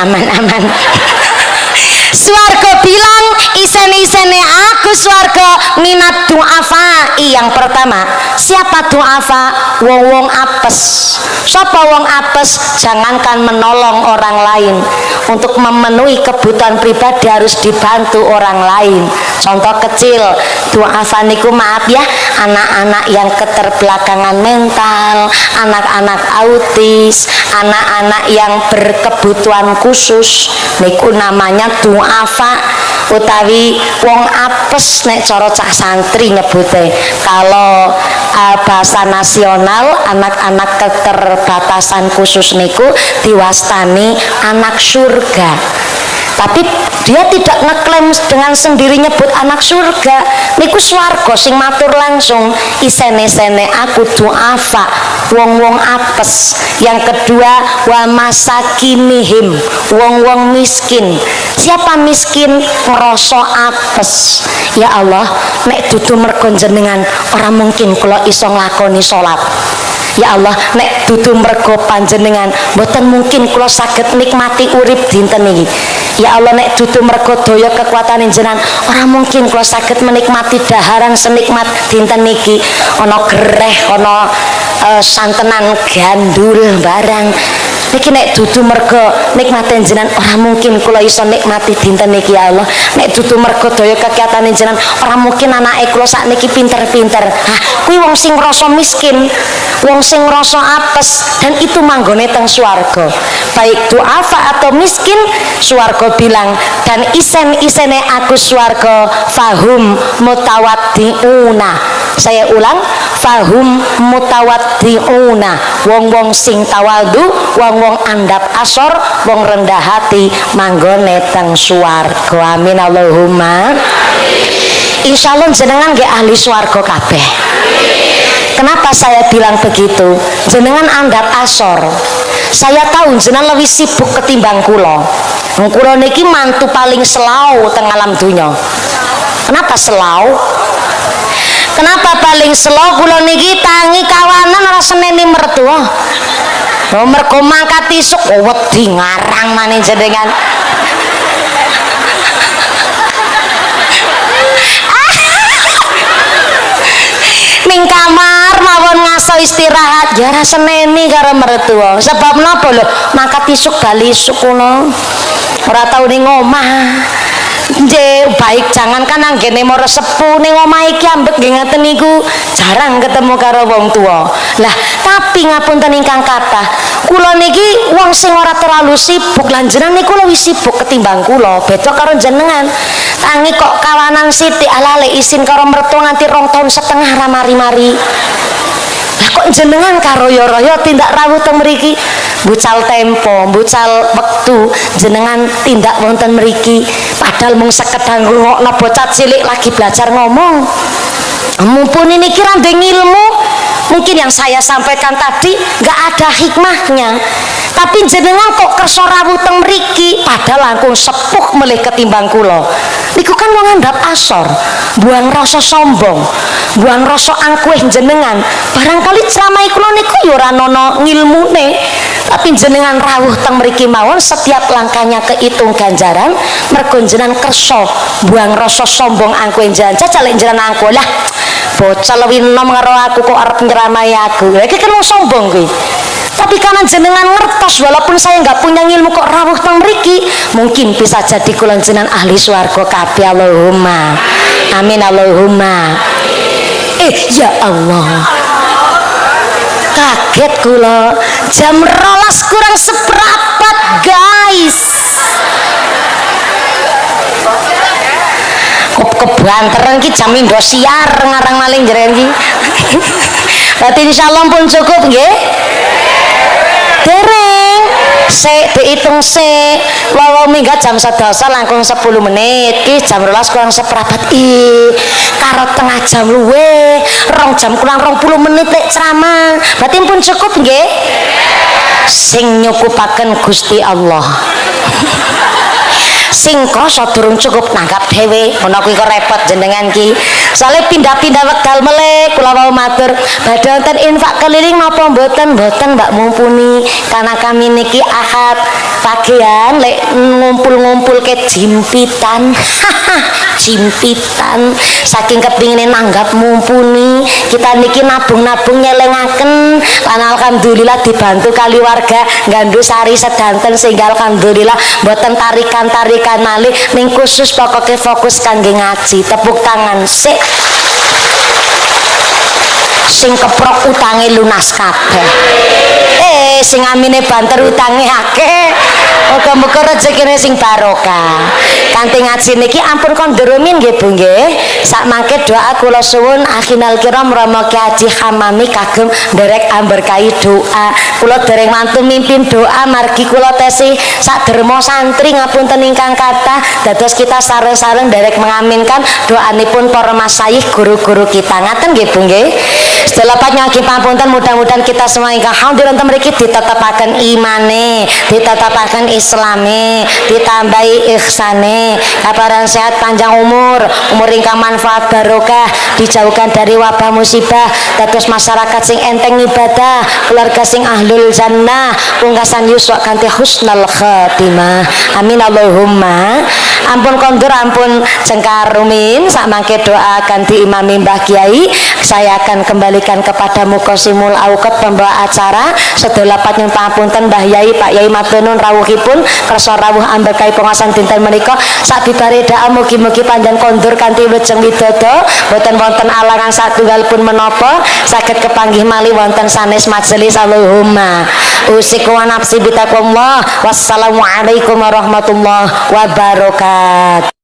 Swarga bilang isen-isene aku swarga minat du'afa. Yang pertama, siapa du'afa? Wong-wong apes. Siapa wong apes? Jangankan menolong orang lain, untuk memenuhi kebutuhan pribadi harus dibantu orang lain. Contoh kecil, du'afa niku maaf ya, anak-anak yang keterbelakangan mental, anak-anak autis, anak-anak yang berkebutuhan khusus niku namanya du'afa utawi wong apes nek cara cah santri nyebute. Kalau bahasa nasional anak-anak keterbatasan khusus niku diwastani anak surga. Tapi dia tidak ngeklaim dengan sendiri nyebut anak surga. Niku swarga sing matur langsung isene-isene aku du'afa, wong-wong apes. Yang kedua wa masakinihim, wong-wong miskin. Siapa miskin? Ngerasa apes. Ya Allah, nek dudu mergo jenengan ora mungkin kula iso nglakoni salat. Ya Allah, nek dudu mergo panjenengan mboten mungkin kula saged nikmati urip dinten iki. Ya Allah, nek dudu mergo daya kekuatan jenengan ora mungkin kula saged menikmati daharan senikmat dinten iki. Ana gereh, ana santenan gandul barang. Niki nek dudu mergo nikmaten jenengan ora mungkin kula iso nikmati dinten niki. Ya Allah, nek dudu mergo daya kekiatane jenengan ora mungkin anake kula sakniki pinter-pinter. Hah, kuwi wong sing ngrasa miskin, wong sing ngrasa apes, dan itu manggone teng swarga. Baik du'afa atau miskin, swarga bilang dan isen-isene aku swarga fahum mutawaddiuna. Saya ulang, fahum mutawaddiuna, wong-wong sing tawadu, wong-wong andap asor, wong rendah hati manggone teng swarga. Amin Allahumma. Insyaallah jenengan nggih ahli swarga kabeh. Kenapa saya bilang begitu? Jenengan andap asor. Saya tahu jenengan lebih sibuk ketimbang kula. Kula niki mantu paling selau teng alam dunya. Kenapa selau? Kenapa paling selau? Kula niki tangi kawanan ora seneni mertua. Mergo mangkat isuk wedi ngarang maneh jenengan. Ning kamar mawon ngaso istirahat ya ora seneni karo mertua. Sebab napa lho? Mangkat isuk bali isuk kula. Ora tau ning omah. Nggih, baik jangankan anggene mara sepuh ning omah iki ambek nggih ngaten niku jarang ketemu karo wong tua. Lah, tapi ngapunten ingkang kathah, kula niki wong sing ora terlalu sibuk lan jenengan niku luwih sibuk ketimbang kula. Beda karo jenengan. Tangi kok kawanan sithik alale isin karo mertua nganti 2 tahun setengah ra mari-mari. Lah kok jenengan karo royo tindak rawuh teng mriki, bucal tempo, bucal wektu jenengan tindak wonten mriki, padahal mung sekedar ngrungokno bocah cilik lagi belajar ngomong. Mumpuni niki ra ndek ilmu, mungkin yang saya sampaikan tadi nggak ada hikmahnya. Tapi jenengan kok kersa rawuh teng mriki padahal langkung sepuh melih ketimbang kula. Niku kan wong andhap asor, buang rasa sombong, buang rasa angkuh jenengan. Barangkali ceramah kula niku ya ora ana ngilmune, tapi jenengan rawuh teng mriki mawon setiap langkahnya kehitung ganjaran mergo jenengan kersa buang rasa sombong angkuh jenengan. Jajal jenengan angkuh lah. Bocah luwih enom karo aku kok arep nyeramahi aku. Iki kan wong sombong kuwi. Tapi karena jenengan ngertos walaupun saya nggak punya ilmu kok rawuh teng mriki, mungkin bisa jadi kula jenengan ahli swarga kabeh. Allahumma amin Allahumma. Ya Allah, kaget kula jam 12 kurang seperempat guys. Banteren ki jam Indosiar ngarang maling jeren ki. Berarti insyaallah pun cukup nggih. Dereng. Sik diitung sik. Wawa minggat jam 11 langkung 10 menit. Ki jam 12 kurang seprapat. Karo tengah jam luwe. 2 jam kurang 20 menit lek ceramah. Berarti pun cukup nggih. Sing nyukupaken Gusti Allah. Sing krasa durung cukup nanggap dhewe ngono kuwi kok repot jenengan ki. Soale pindah-pindah wekdal meleh kula wau matur badhe wonten infak keliling napa mboten Mbak mumpuni karena kami niki Ahad pagian lek ngumpul-ngumpul ke jimpitan. Jimpitan saking kepingine nanggap mumpuni kita niki nabung-nabung nyelengaken lan alhamdulillah dibantu kali warga nganggo sari sedanten sehingga alhamdulillah mboten tarikan-tarikan malih ning khusus pokoke fokus kangge ngaji. Tepuk tangan sik sing keprok utange lunas kabeh. Sing amine banter utange akeh. Muga-muga rezekine sing barokah. Kanthi ngaji niki ampun kondurumin nggih Bu nggih. Sak mangke doa kula suwun akhinal kiram Rama Ki Haji Hamami kagem nderek amberkahi doa. Kula dereng mantu mimpin doa margi kula tesih sak derma santri ngapunten ingkang kathah dados kita sareng-sareng nderek mengaminkan doanipun para masyayikh guru-guru kita. Ngaten nggih Bu nggih. Selapat nyaki pamunten mudah-mudahan kita semua ingkang hadir wonten mriki ditetapaken imane, ditetapaken islame, ditambahi ihsane, kabaran sehat panjang umur ingkang manfaat barokah, dijauhkan dari wabah musibah, dados masyarakat sing enteng ibadah, keluarga sing ahlul jannah, pungkasan yuswa kanthi husnul khatimah. Amin Allahumma. Ampun kondur ampun cengkar rumin sak mangke doa kanthi imami Mbah Kiai. Saya akan kembalikan kepada Mukosimul Auqat pembawa acara. Sedelapat nyuwun pangapunten Mbah Yai Pak Yai matur nuwun rawuhipun kersa rawuh amberkahi pengawasan dinten menika sakbibare doa mugi-mugi panjenengan kondur kanthi wilujeng widodo boten wonten alangan satunggalipun menapa saged kepanggih malih wonten sanes majelis. Allahumma usiku wa nafsi bitaqwallah. Wassalamualaikum warahmatullahi wabarakatuh.